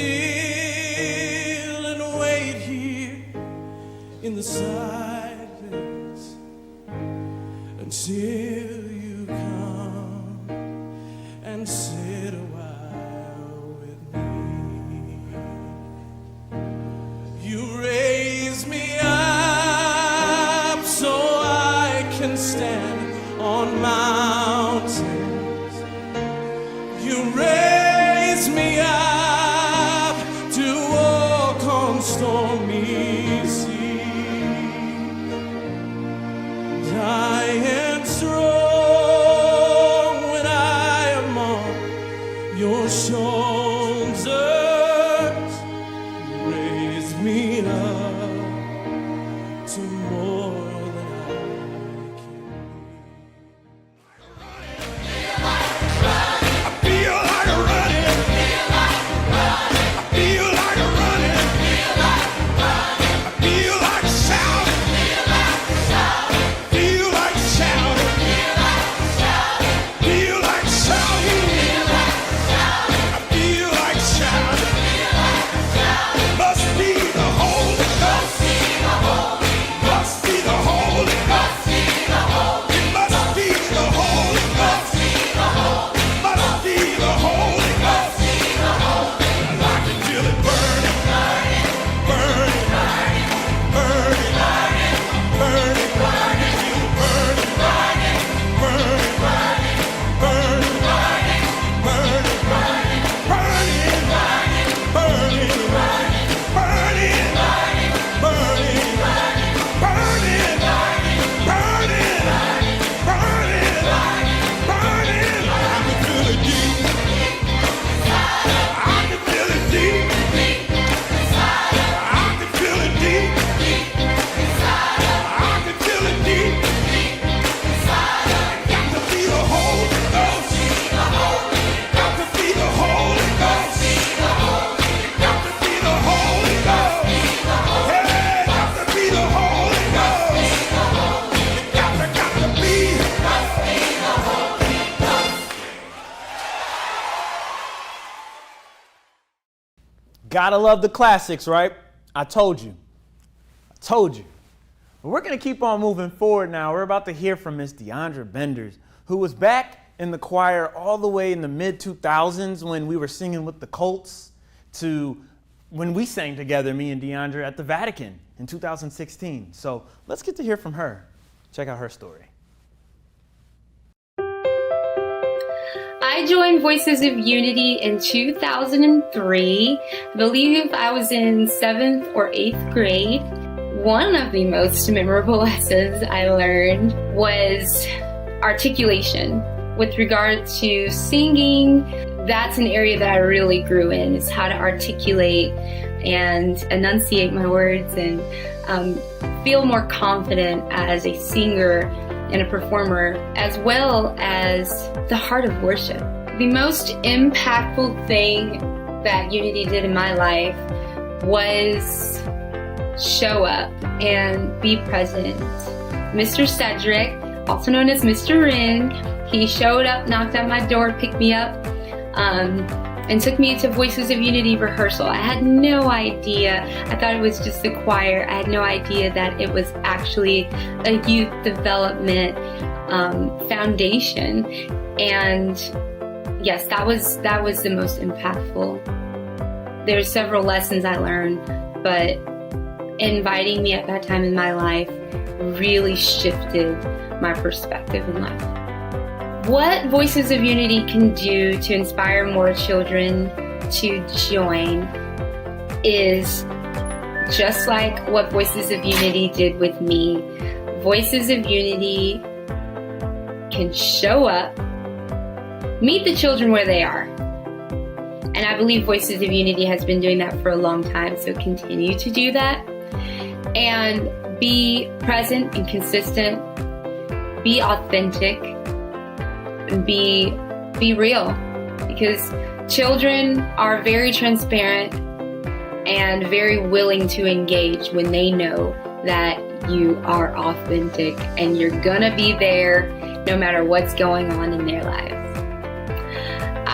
still and wait here in the silence until you come and sit a while with me. You raise me up so I can stand on mountains. You raise me up to walk on stormy seas. I am strong when I am on your shoulders. Raise me up to more than I can be. I feel like running. I feel like running. I feel like shouting. Feel like shouting. Feel like shouting. I feel like shouting. Must be the Holy Ghost. Must be the Holy Ghost. It must be the Holy Ghost. Must be the Holy Ghost. And I can feel it burning, burning, burning, burning, burning. Feel it burning, burning, burning, burning, burning, burning, burning, I can feel it deep. I can feel it deep. I can feel it deep. I can feel it deep. Got to be the Holy Ghost. Got to be the Holy Ghost. Got to be the Holy Ghost. Hey, got to be the Holy Ghost. Got to be. Gotta love the classics, right? I told you. I told you. But we're going to keep on moving forward now. We're about to hear from Miss Deandra Benders, who was back in the choir all the way in the mid-2000s when we were singing with the Colts to when we sang together, me and Deandra, at the Vatican in 2016. So let's get to hear from her. Check out her story. I joined Voices of Unity in 2003. I believe I was in 7th or 8th grade. One of the most memorable lessons I learned was articulation. With regard to singing, that's an area that I really grew in, is how to articulate and enunciate my words and feel more confident as a singer and a performer, as well as the heart of worship. The most impactful thing that Unity did in my life was show up and be present. Mr. Cedric, also known as Mr. Wren, he showed up, knocked at my door, picked me up, and took me to Voices of Unity rehearsal. I had no idea. I thought it was just the choir. I had no idea that it was actually a youth development foundation. And yes, that was the most impactful. There's several lessons I learned, but inviting me at that time in my life really shifted my perspective in life. What Voices of Unity can do to inspire more children to join is just like what Voices of Unity did with me. Voices of Unity can show up, meet the children where they are. And I believe Voices of Unity has been doing that for a long time, so continue to do that. And be present and consistent, be authentic, and be real. Because children are very transparent and very willing to engage when they know that you are authentic and you're gonna be there no matter what's going on in their lives.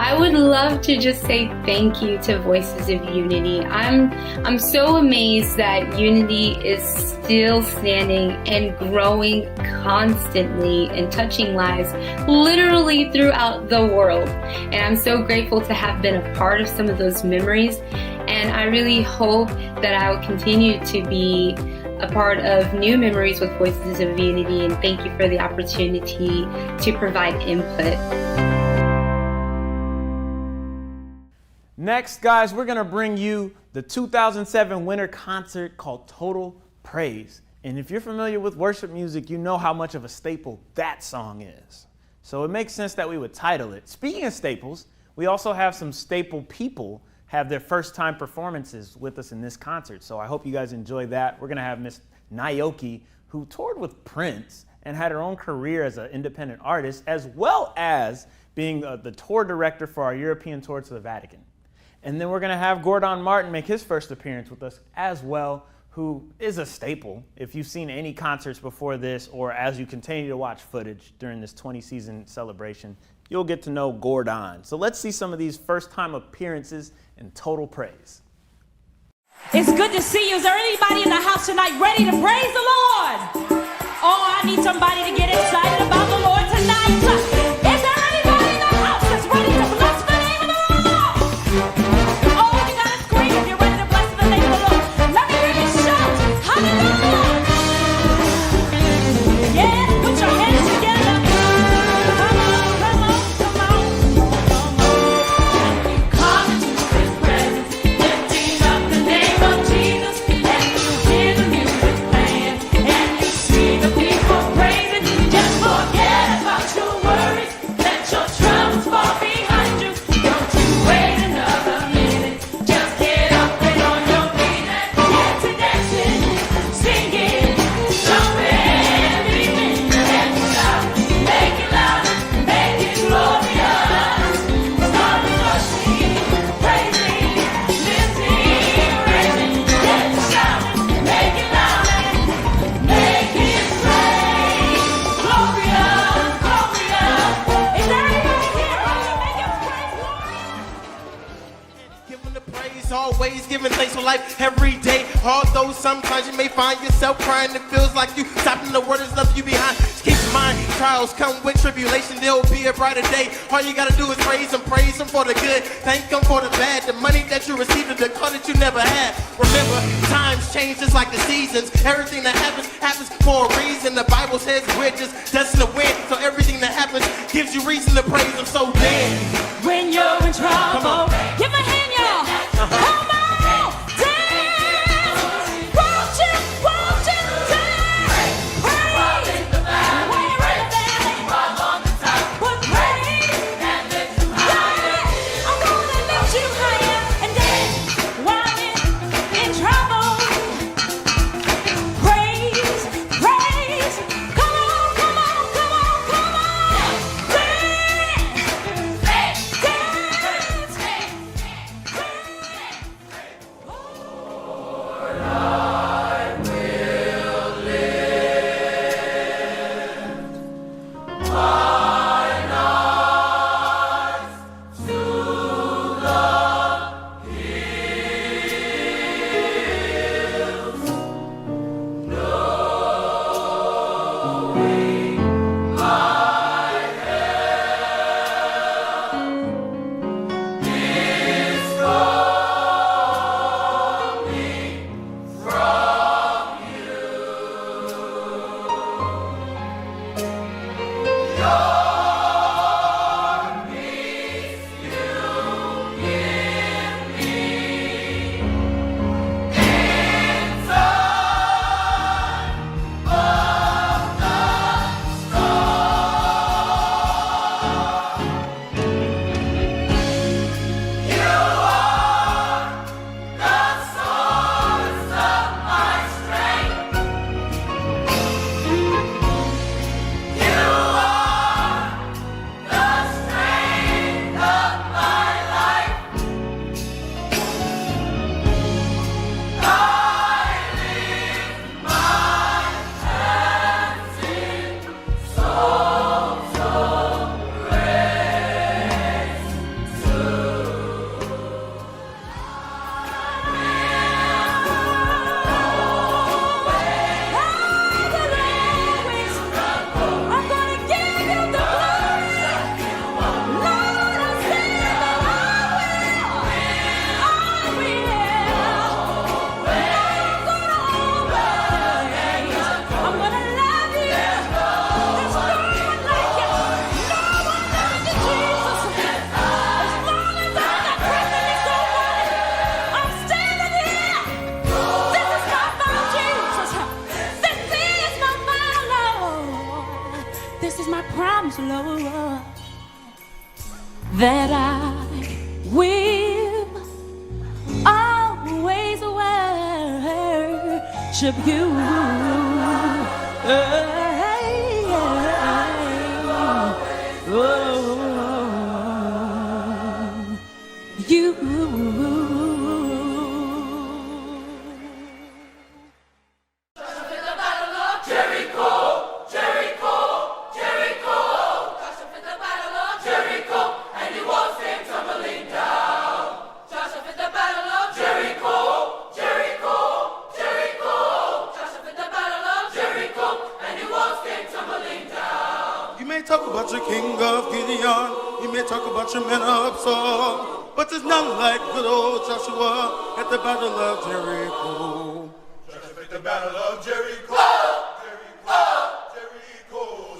I would love to just say thank you to Voices of Unity. I'm so amazed that Unity is still standing and growing constantly and touching lives literally throughout the world. And I'm so grateful to have been a part of some of those memories. And I really hope that I will continue to be a part of new memories with Voices of Unity. And thank you for the opportunity to provide input. Next, guys, we're going to bring you the 2007 winter concert called Total Praise. And if you're familiar with worship music, you know how much of a staple that song is. So it makes sense that we would title it. Speaking of staples, we also have some staple people have their first time performances with us in this concert. So I hope you guys enjoy that. We're going to have Miss Naoki, who toured with Prince and had her own career as an independent artist, as well as being the tour director for our European tour to the Vatican. And then we're going to have Gordon Martin make his first appearance with us as well, who is a staple. If you've seen any concerts before this, or as you continue to watch footage during this 20-season celebration, you'll get to know Gordon. So let's see some of these first-time appearances in Total Praise. It's good to see you. Is there anybody in the house tonight ready to praise the Lord? Oh, I need somebody to get excited about the Lord tonight. Is there anybody in the house that's ready to bless the name of the Lord? Oh, you gotta scream if you're ready to bless the name of the Lord. Let me hear you shout, hallelujah! Yeah, put your hands together. Come on, come on, come on, come on. Come into His presence, lifting up the name of Jesus, and you hear the music playing, and you see the people praising. Just forget about your worries, let your troubles fall behind you. Don't you wait another minute, just get up and on your feet and get to dancing, singing, jumping, leaping, and shouting. Make it louder, make it glorious. Start rushing, praising, lifting, raising, get to shouting. Make it louder, make it praise, glorious, glorious. Is there anybody here ready to make it praise, glorious? Giving the praise, always giving thanks for life every day. Although sometimes you may find yourself crying, it feels like you stopping the word has left you behind. Just keep in mind, trials come with tribulation, there'll be a brighter day. All you gotta do is praise him for the good, thank him for the bad. The money that you received, the car that you never had. Remember, times change just like the seasons. Everything that happens, happens for a reason. The Bible says we're just dust in the wind, so everything that happens gives you reason to praise him. So dance. When you're in trouble, give a hand, y'all. Come on, dance. Won't you dance? Praise. We're in the valley. While on the top. But praise. And lift you higher. Yeah, I wanna lift you higher and dance while in trouble. Praise. Lord, that I will always worship you. You. You may talk about your king of Gideon, you may talk about your men of Saul, but there's none like good old Joshua at the battle of Jericho. Joshua at the battle of Jericho.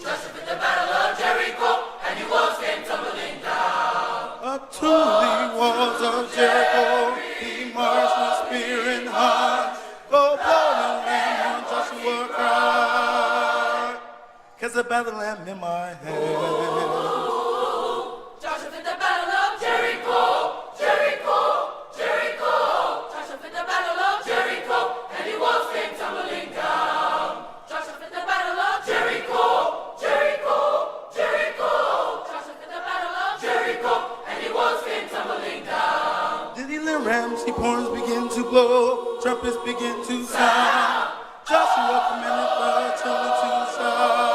Joshua at the battle of Jericho, and the walls came tumbling down. Up to the walls of Jericho, he marched with spear in hand. Go blow the lamb on Joshua cried, 'cause the battle lamb in my hand. Joshua at the battle of Jericho, Jericho, Jericho. Joshua at the battle of Jericho, and the walls came tumbling down. Joshua at the battle of Jericho, Jericho, Jericho. Joshua at the battle of Jericho, and the walls came tumbling down. Did he let rams, he horns begin to blow, trumpets begin to sound. Joshua commanded the children to shout.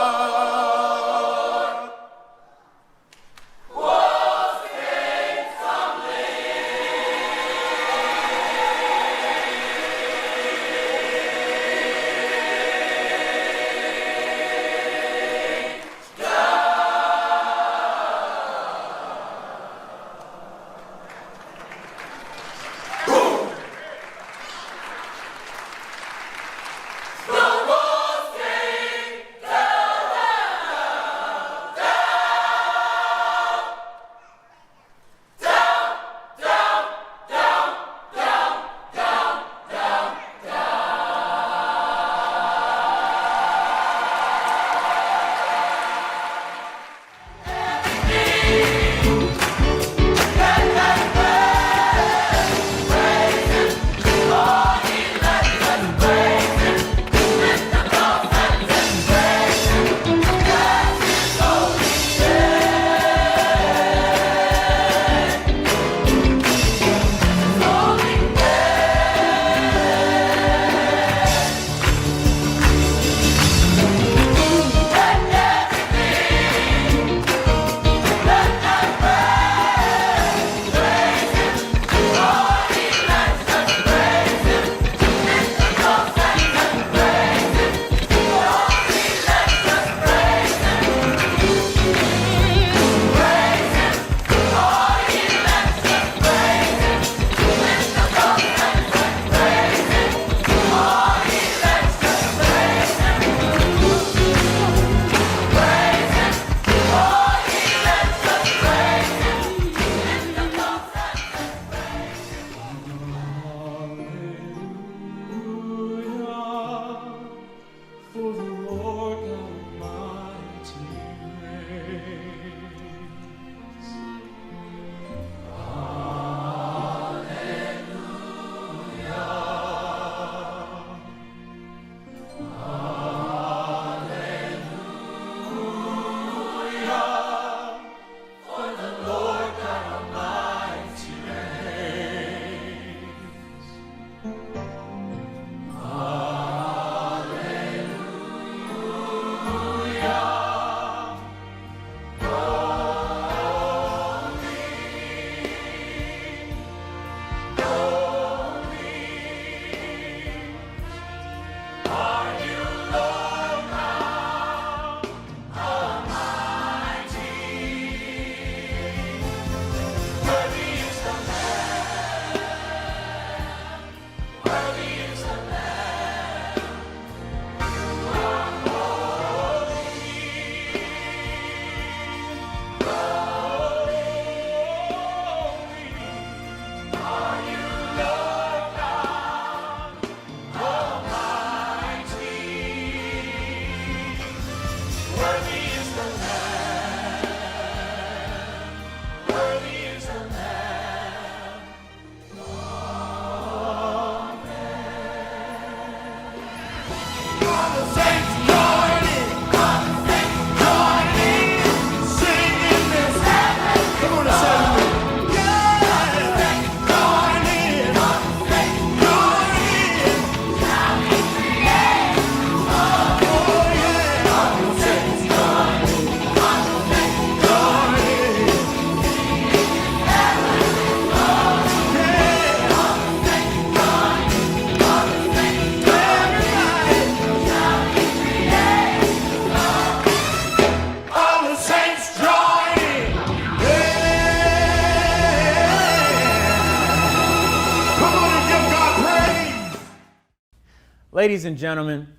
Ladies and gentlemen,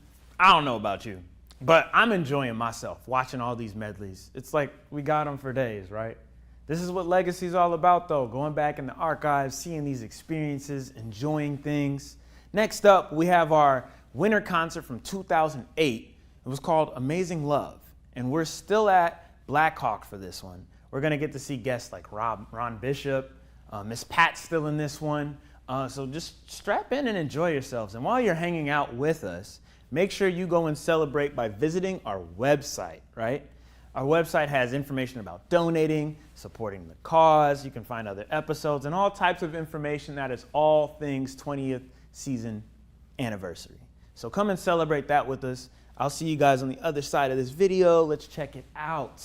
I don't know about you, but I'm enjoying myself watching all these medleys. It's like we got them for days, right? This is what Legacy is all about, though, going back in the archives, seeing these experiences, enjoying things. Next up, we have our winter concert from 2008. It was called Amazing Love, and we're still at Black Hawk for this one. We're gonna get to see guests like Ron Bishop, Miss Pat's still in this one. So just strap in and enjoy yourselves. And while you're hanging out with us, make sure you go and celebrate by visiting our website, right? Our website has information about donating, supporting the cause. You can find other episodes and all types of information that is all things 20th season anniversary. So come and celebrate that with us. I'll see you guys on the other side of this video. Let's check it out.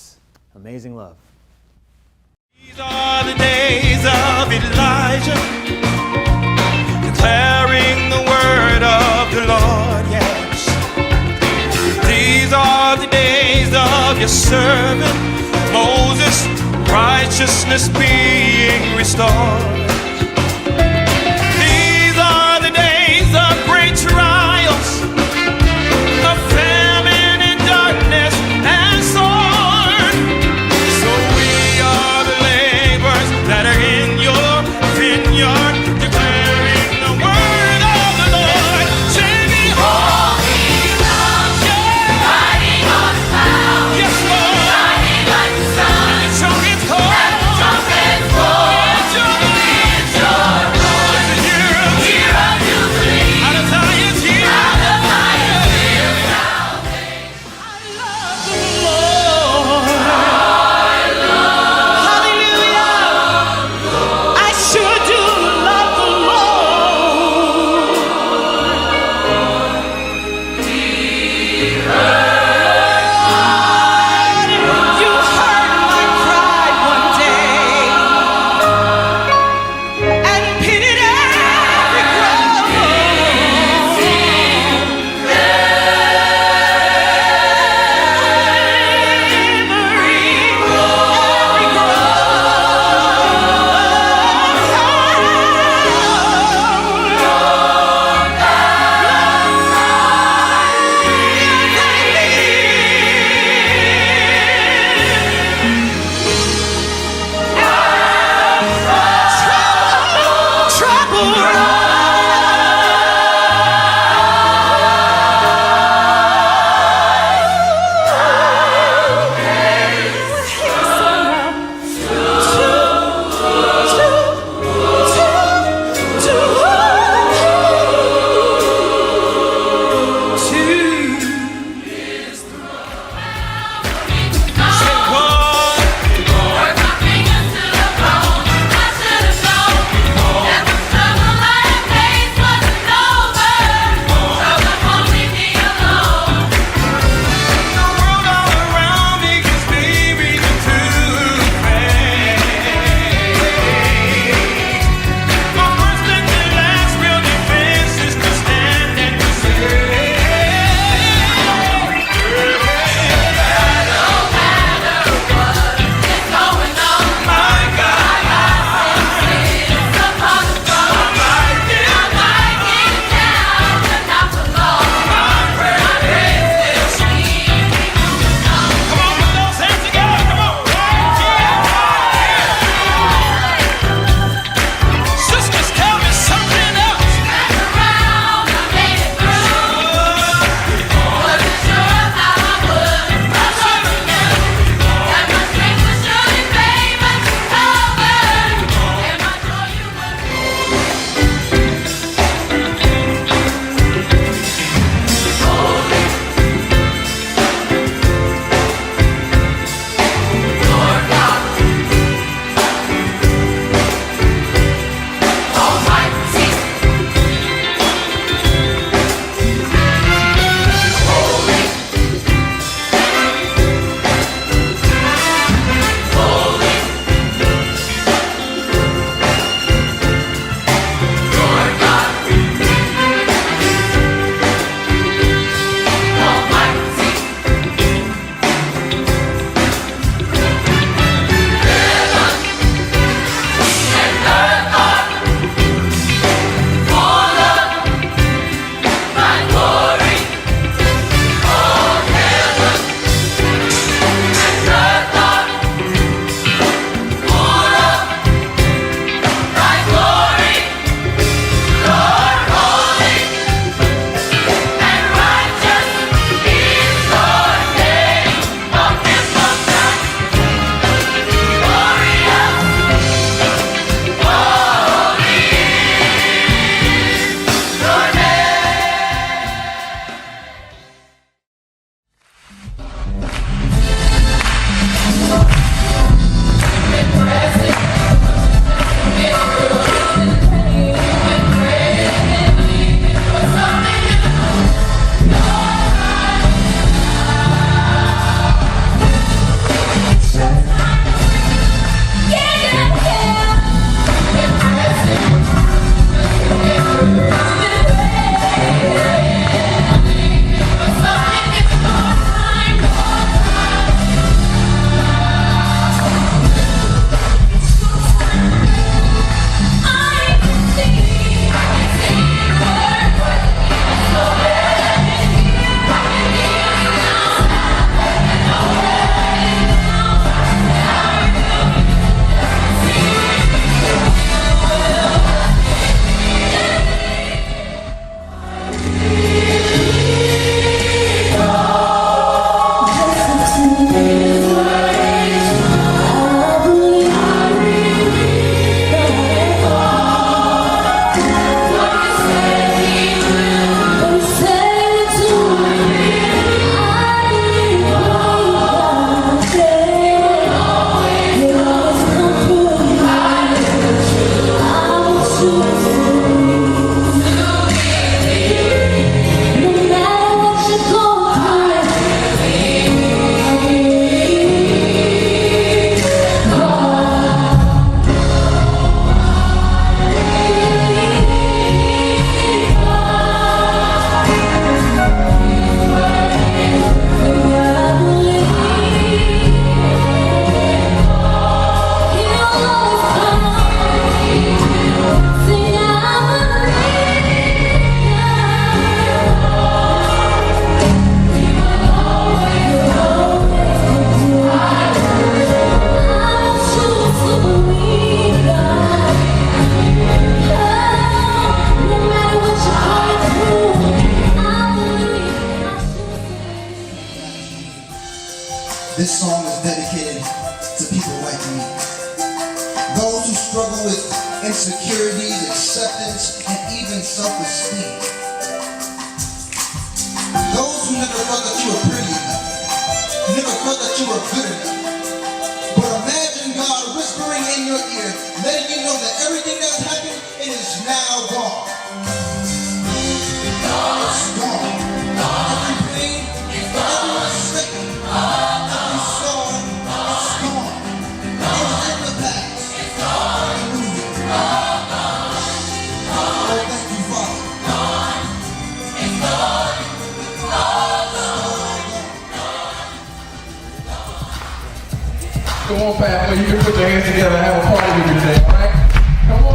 Amazing Love. These are the days of Elijah, declaring the word of the Lord, yes. These are the days of your servant Moses, righteousness being restored. These are the days of great trials, of famine and darkness and sword. So we are the laborers that are in your vineyard, declaring the word of the Lord. Sing me holy love, riding on the clouds. Yes, Lord, shining like the sun. And the trumpets call, and the trumpets call. This song is dedicated to people like me. Those who struggle with insecurities, acceptance, and even self-esteem. Those who never felt that you were pretty enough. Never felt that you were good enough. But imagine God whispering in your ear, letting you know that everything that's happened, it is now gone. It's gone. Every pain, every mistake, every sorrow, it's gone. It was in the past. Hallelujah. Oh, thank you, Father. Come on, Pastor, you can put your hands together and have a party with me today, all right? Come on.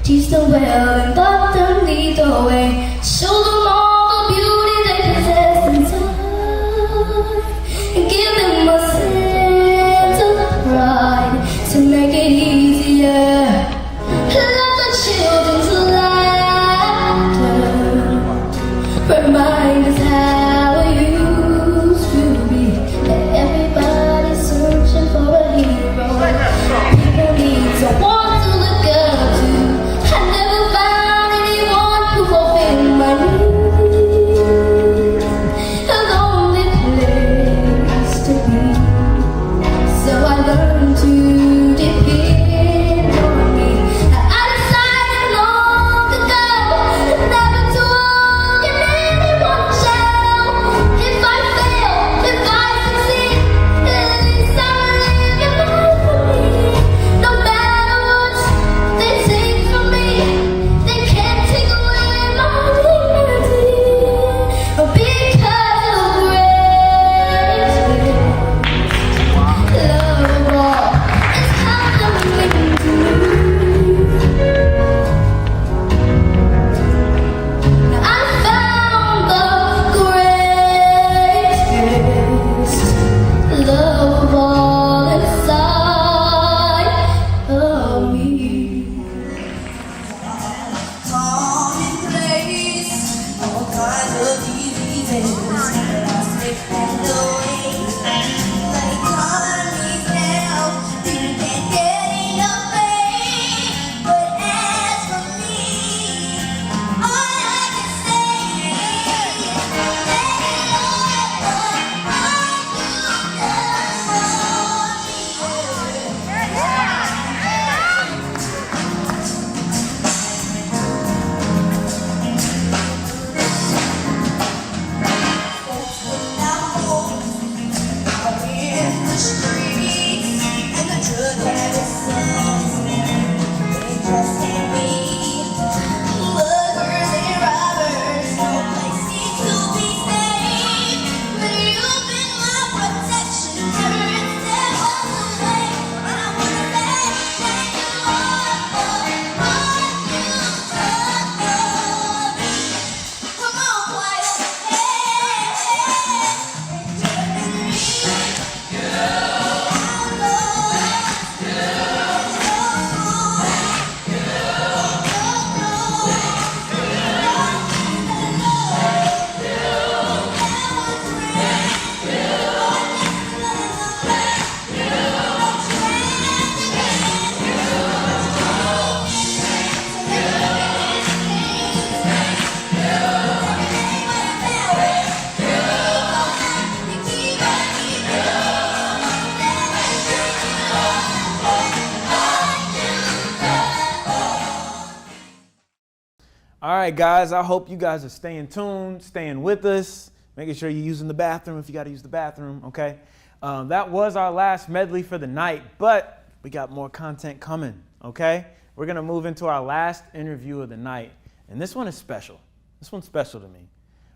Teach them well and love them, lead the way. Show them all the beauty they possess inside. And give them a sense of pride to make it easier. Let the children's laughter remind us how it used to be. That everybody's searching for a hero. People need someone to look up to. I never found anyone who fulfilled my needs. All right, guys, I hope you guys are staying tuned, staying with us, making sure you're using the bathroom if you got to use the bathroom, okay? That was our last medley for the night, but we got more content coming, okay? We're going to move into our last interview of the night, and this one is special. This one's special to me.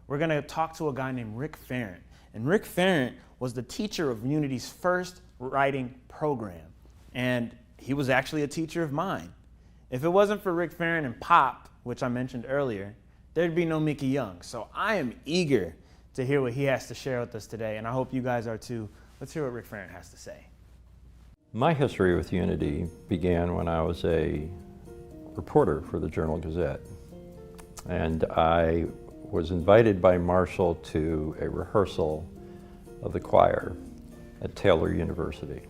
We're going to talk to a guy named Rick Ferrant, and Rick Ferrant was the teacher of Unity's first writing program, and he was actually a teacher of mine. If it wasn't for Rick Ferrant and Pop, which I mentioned earlier, there'd be no Mickey Young. So I am eager to hear what he has to share with us today, and I hope you guys are too. Let's hear what Rick Ferrant has to say. My history with Unity began when I was a reporter for the Journal-Gazette. And I was invited by Marshall to a rehearsal of the choir at Taylor University.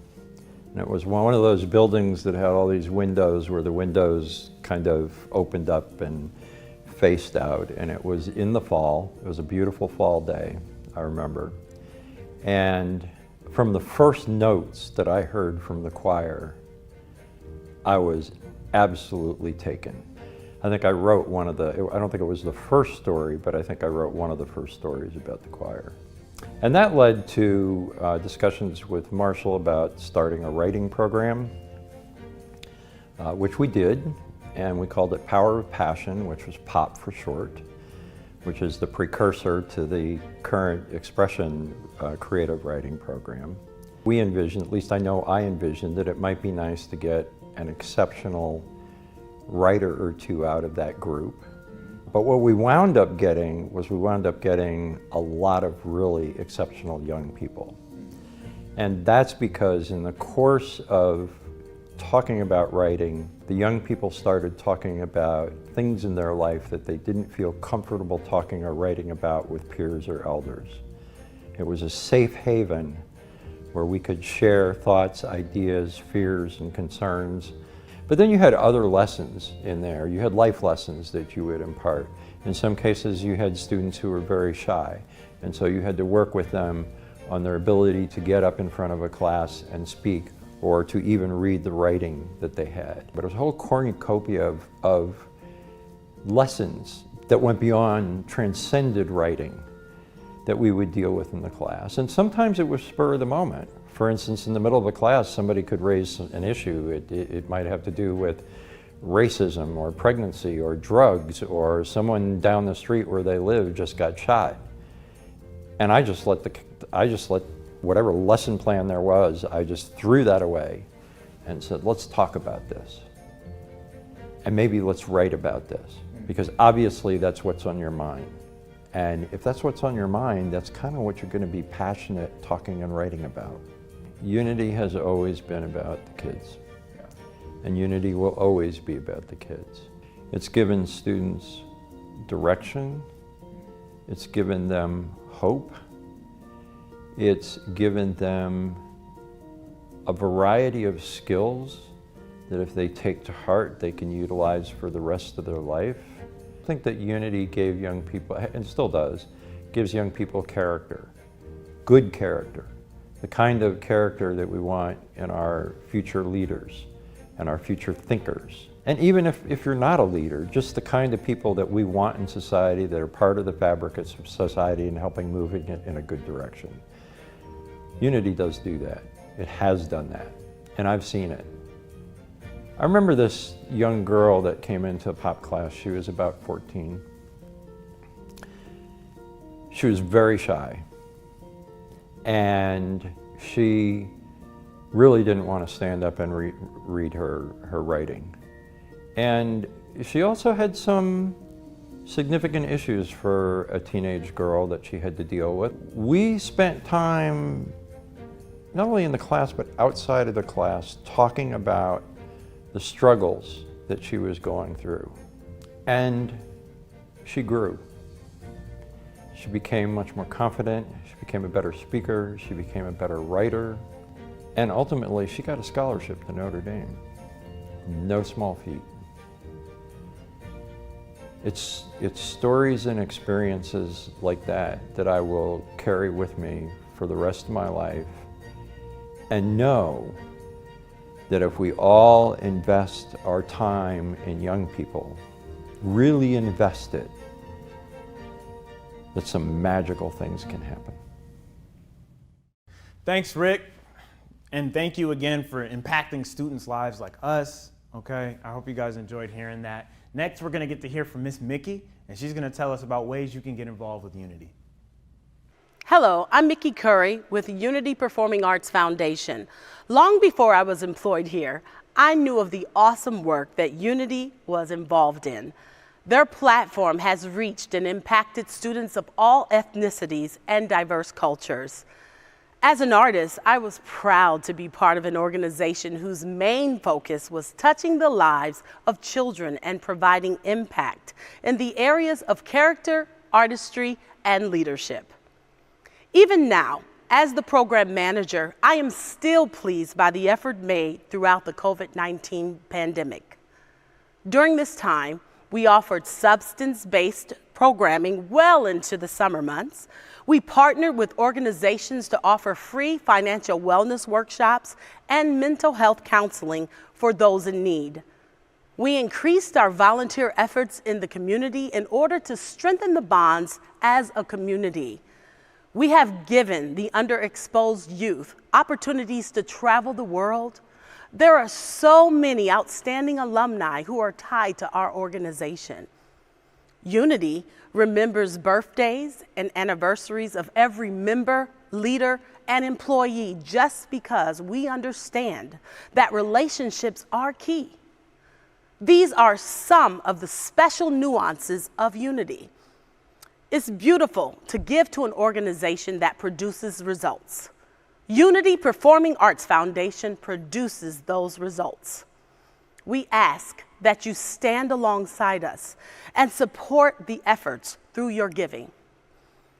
And it was one of those buildings that had all these windows where the windows kind of opened up and faced out. And it was in the fall. It was a beautiful fall day, I remember. And from the first notes that I heard from the choir, I was absolutely taken. I think I wrote one of the, I don't think it was the first story, but I think I wrote one of the first stories about the choir. And that led to discussions with Marshall about starting a writing program, which we did, and we called it Power of Passion, which was POP for short, which is the precursor to the current Expression creative writing program. We envisioned, at least I know I envisioned, that it might be nice to get an exceptional writer or two out of that group. But what we wound up getting was a lot of really exceptional young people. And that's because in the course of talking about writing, the young people started talking about things in their life that they didn't feel comfortable talking or writing about with peers or elders. It was a safe haven where we could share thoughts, ideas, fears, and concerns. But then you had other lessons in there. You had life lessons that you would impart. In some cases, you had students who were very shy, and so you had to work with them on their ability to get up in front of a class and speak, or to even read the writing that they had. But it was a whole cornucopia of lessons that went beyond, transcended writing, that we would deal with in the class. And sometimes it was spur of the moment. For instance, in the middle of a class, somebody could raise an issue. It might have to do with racism or pregnancy or drugs, or someone down the street where they live just got shot. And I just let whatever lesson plan there was, I just threw that away and said, let's talk about this. And maybe let's write about this, because obviously that's what's on your mind. And if that's what's on your mind, that's kind of what you're going to be passionate talking and writing about. Unity has always been about the kids, and Unity will always be about the kids. It's given students direction, it's given them hope, it's given them a variety of skills that if they take to heart, they can utilize for the rest of their life. I think that Unity gave young people, and still does, gives young people character, good character, the kind of character that we want in our future leaders and our future thinkers. And even if you're not a leader, just the kind of people that we want in society that are part of the fabric of society and helping move it in a good direction. Unity does do that. It has done that, and I've seen it. I remember this young girl that came into a pop class. She was about 14. She was very shy, and she really didn't want to stand up and read her writing. And she also had some significant issues for a teenage girl that she had to deal with. We spent time, not only in the class, but outside of the class, talking about the struggles that she was going through. And she grew. She became much more confident, she became a better speaker, she became a better writer, and ultimately she got a scholarship to Notre Dame. No small feat. It's stories and experiences like that that I will carry with me for the rest of my life, and know that if we all invest our time in young people, really invested, that some magical things can happen. Thanks, Rick. And thank you again for impacting students' lives like us, okay? I hope you guys enjoyed hearing that. Next, we're gonna get to hear from Miss Mickey, and she's gonna tell us about ways you can get involved with Unity. Hello, I'm Mickey Curry with Unity Performing Arts Foundation. Long before I was employed here, I knew of the awesome work that Unity was involved in. Their platform has reached and impacted students of all ethnicities and diverse cultures. As an artist, I was proud to be part of an organization whose main focus was touching the lives of children and providing impact in the areas of character, artistry, and leadership. Even now, as the program manager, I am still pleased by the effort made throughout the COVID-19 pandemic. During this time, we offered substance-based programming well into the summer months. We partnered with organizations to offer free financial wellness workshops and mental health counseling for those in need. We increased our volunteer efforts in the community in order to strengthen the bonds as a community. We have given the underexposed youth opportunities to travel the world. There are so many outstanding alumni who are tied to our organization. Unity remembers birthdays and anniversaries of every member, leader, and employee just because we understand that relationships are key. These are some of the special nuances of Unity. It's beautiful to give to an organization that produces results. Unity Performing Arts Foundation produces those results. We ask that you stand alongside us and support the efforts through your giving.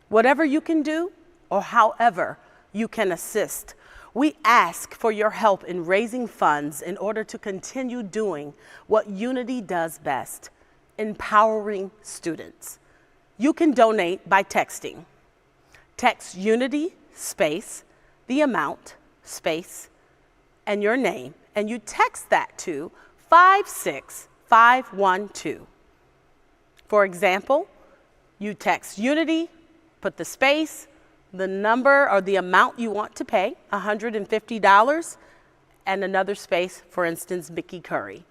Whatever you can do or however you can assist, we ask for your help in raising funds in order to continue doing what Unity does best, empowering students. You can donate by texting. Text Unity space, the amount, space, and your name, and you text that to 56512. For example, you text Unity, put the space, the number or the amount you want to pay, $150, and another space, for instance, Mickey Curry.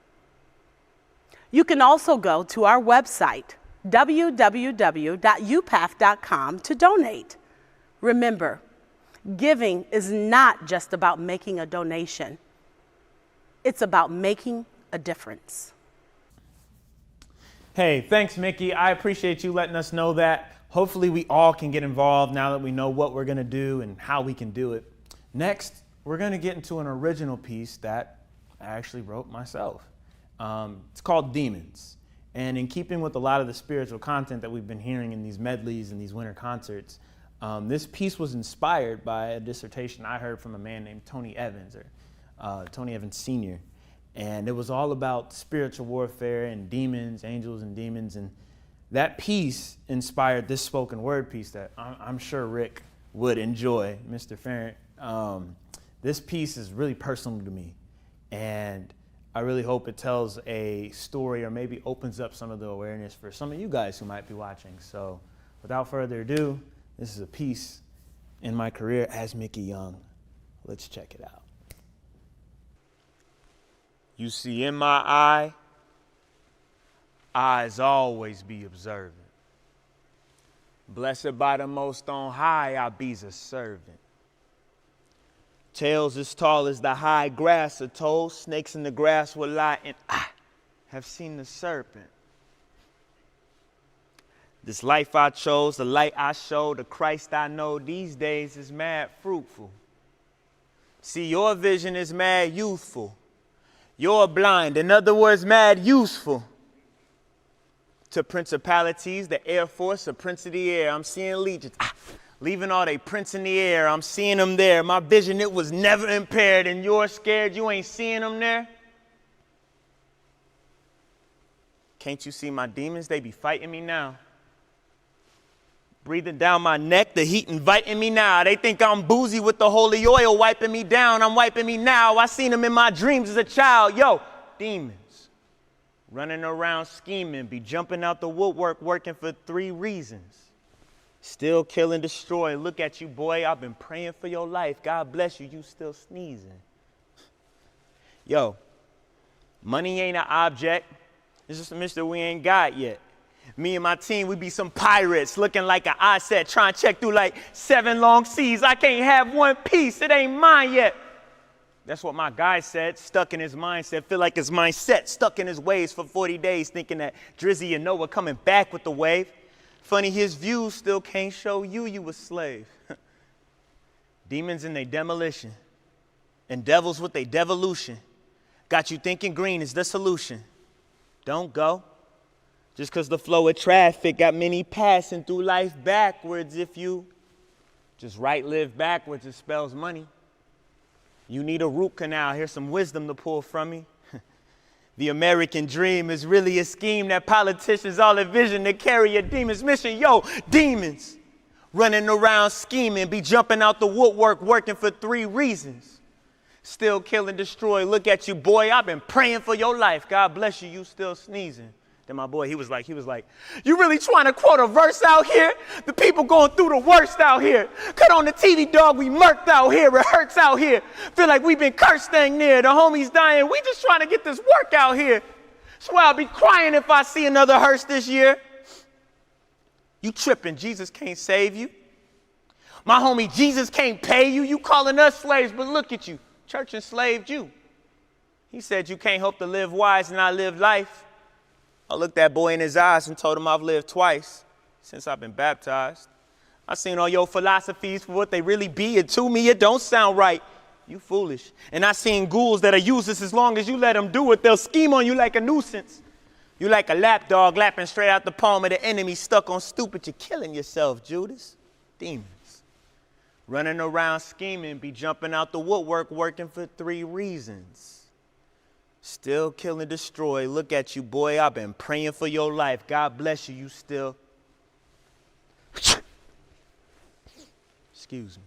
You can also go to our website, www.upath.com, to donate. Remember, giving is not just about making a donation. It's about making a difference. Hey, thanks, Mickey. I appreciate you letting us know that. Hopefully we all can get involved now that we know what we're gonna do and how we can do it. Next, we're gonna get into an original piece that I actually wrote myself. It's called Demons. And in keeping with a lot of the spiritual content that we've been hearing in these medleys and these winter concerts, this piece was inspired by a dissertation I heard from a man named Tony Evans, or Tony Evans Sr. And it was all about spiritual warfare and demons, angels and demons. And that piece inspired this spoken word piece that I'm sure Rick would enjoy, Mr. Ferrant. This piece is really personal to me. And I really hope it tells a story or maybe opens up some of the awareness for some of you guys who might be watching. So without further ado, this is a piece in my career as Mickey Young. Let's check it out. You see, in my eye, eyes always be observant. Blessed by the most on high, I be's a servant. Tails as tall as the high grass are told, snakes in the grass will lie, and I have seen the serpent. This life I chose, the light I show, the Christ I know these days is mad fruitful. See, your vision is mad youthful. You're blind, in other words, mad useful. To principalities, the Air Force, a prince of the air, I'm seeing legions. Leaving all they prints in the air, I'm seeing them there. My vision, it was never impaired, and you're scared you ain't seeing them there? Can't you see my demons? They be fighting me now. Breathing down my neck, the heat inviting me now. They think I'm boozy with the holy oil wiping me down. I'm wiping me now. I seen them in my dreams as a child. Yo, demons, running around scheming, be jumping out the woodwork working for 3 reasons. Still kill and destroy. Look at you, boy. I've been praying for your life. God bless you. You still sneezing. Yo, money ain't an object. It's just a mystery we ain't got yet. Me and my team, we be some pirates looking like an asset, trying to check through like 7 long seas. I can't have one piece. It ain't mine yet. That's what my guy said, stuck in his mindset. Feel like his mindset stuck in his ways for 40 days, thinking that Drizzy and Noah coming back with the wave. Funny, his views still can't show you a slave. Demons in their demolition and devils with their devolution. Got you thinking green is the solution. Don't go. Just because the flow of traffic got many passing through life backwards. If you just live backwards, it spells money. You need a root canal. Here's some wisdom to pull from me. The American dream is really a scheme that politicians all envision to carry a demon's mission. Yo, demons running around scheming, be jumping out the woodwork working for 3 reasons. Still kill and destroy. Look at you, boy. I've been praying for your life. God bless you. You still sneezing. Then my boy, he was like, you really trying to quote a verse out here? The people going through the worst out here. Cut on the TV, dog. We murked out here. It hurts out here. Feel like we been cursed dang near. The homies dying. We just trying to get this work out here. Swear I'll be crying if I see another hearse this year. You tripping. Jesus can't save you. My homie, Jesus can't pay you. You calling us slaves, but look at you. Church enslaved you. He said you can't hope to live wise and not live life. I looked that boy in his eyes and told him I've lived twice since I've been baptized. I seen all your philosophies for what they really be, and to me it don't sound right. You foolish. And I seen ghouls that'll use this as long as you let them do it. They'll scheme on you like a nuisance. You like a lap dog lapping straight out the palm of the enemy, stuck on stupid. You're killing yourself, Judas. Demons. Running around scheming, be jumping out the woodwork working for 3 reasons. Still kill and destroy. Look at you, boy. I've been praying for your life. God bless you. You still. Excuse me.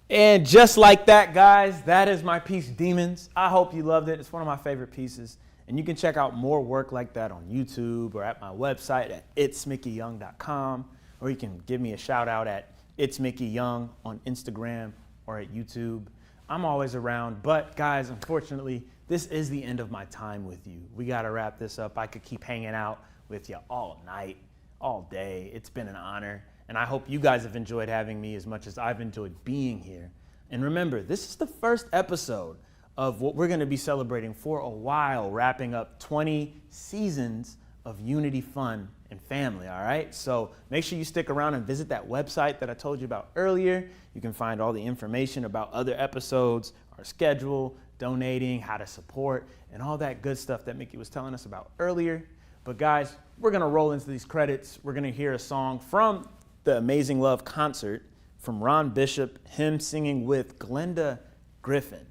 And just like that, guys, that is my piece, Demons. I hope you loved it. It's one of my favorite pieces. And you can check out more work like that on YouTube or at my website at itsmickeyyoung.com, or you can give me a shout out at itsmickeyyoung on Instagram or at YouTube. I'm always around, but guys, unfortunately, this is the end of my time with you. We got to wrap this up. I could keep hanging out with you all night, all day. It's been an honor, and I hope you guys have enjoyed having me as much as I've enjoyed being here. And remember, this is the first episode of what we're going to be celebrating for a while, wrapping up 20 seasons of unity, fun, and family, all right? So make sure you stick around and visit that website that I told you about earlier. You can find all the information about other episodes, our schedule, donating, how to support, and all that good stuff that Mickey was telling us about earlier. But guys, we're going to roll into these credits. We're going to hear a song from the Amazing Love concert from Ron Bishop, him singing with Glenda Griffin.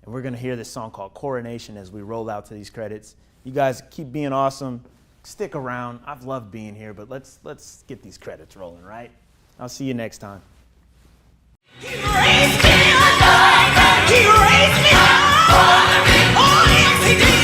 And we're going to hear this song called Coronation as we roll out to these credits. You guys keep being awesome. Stick around. I've loved being here, but let's get these credits rolling, right? I'll see you next time. He raised me up. Oh, yes, he did.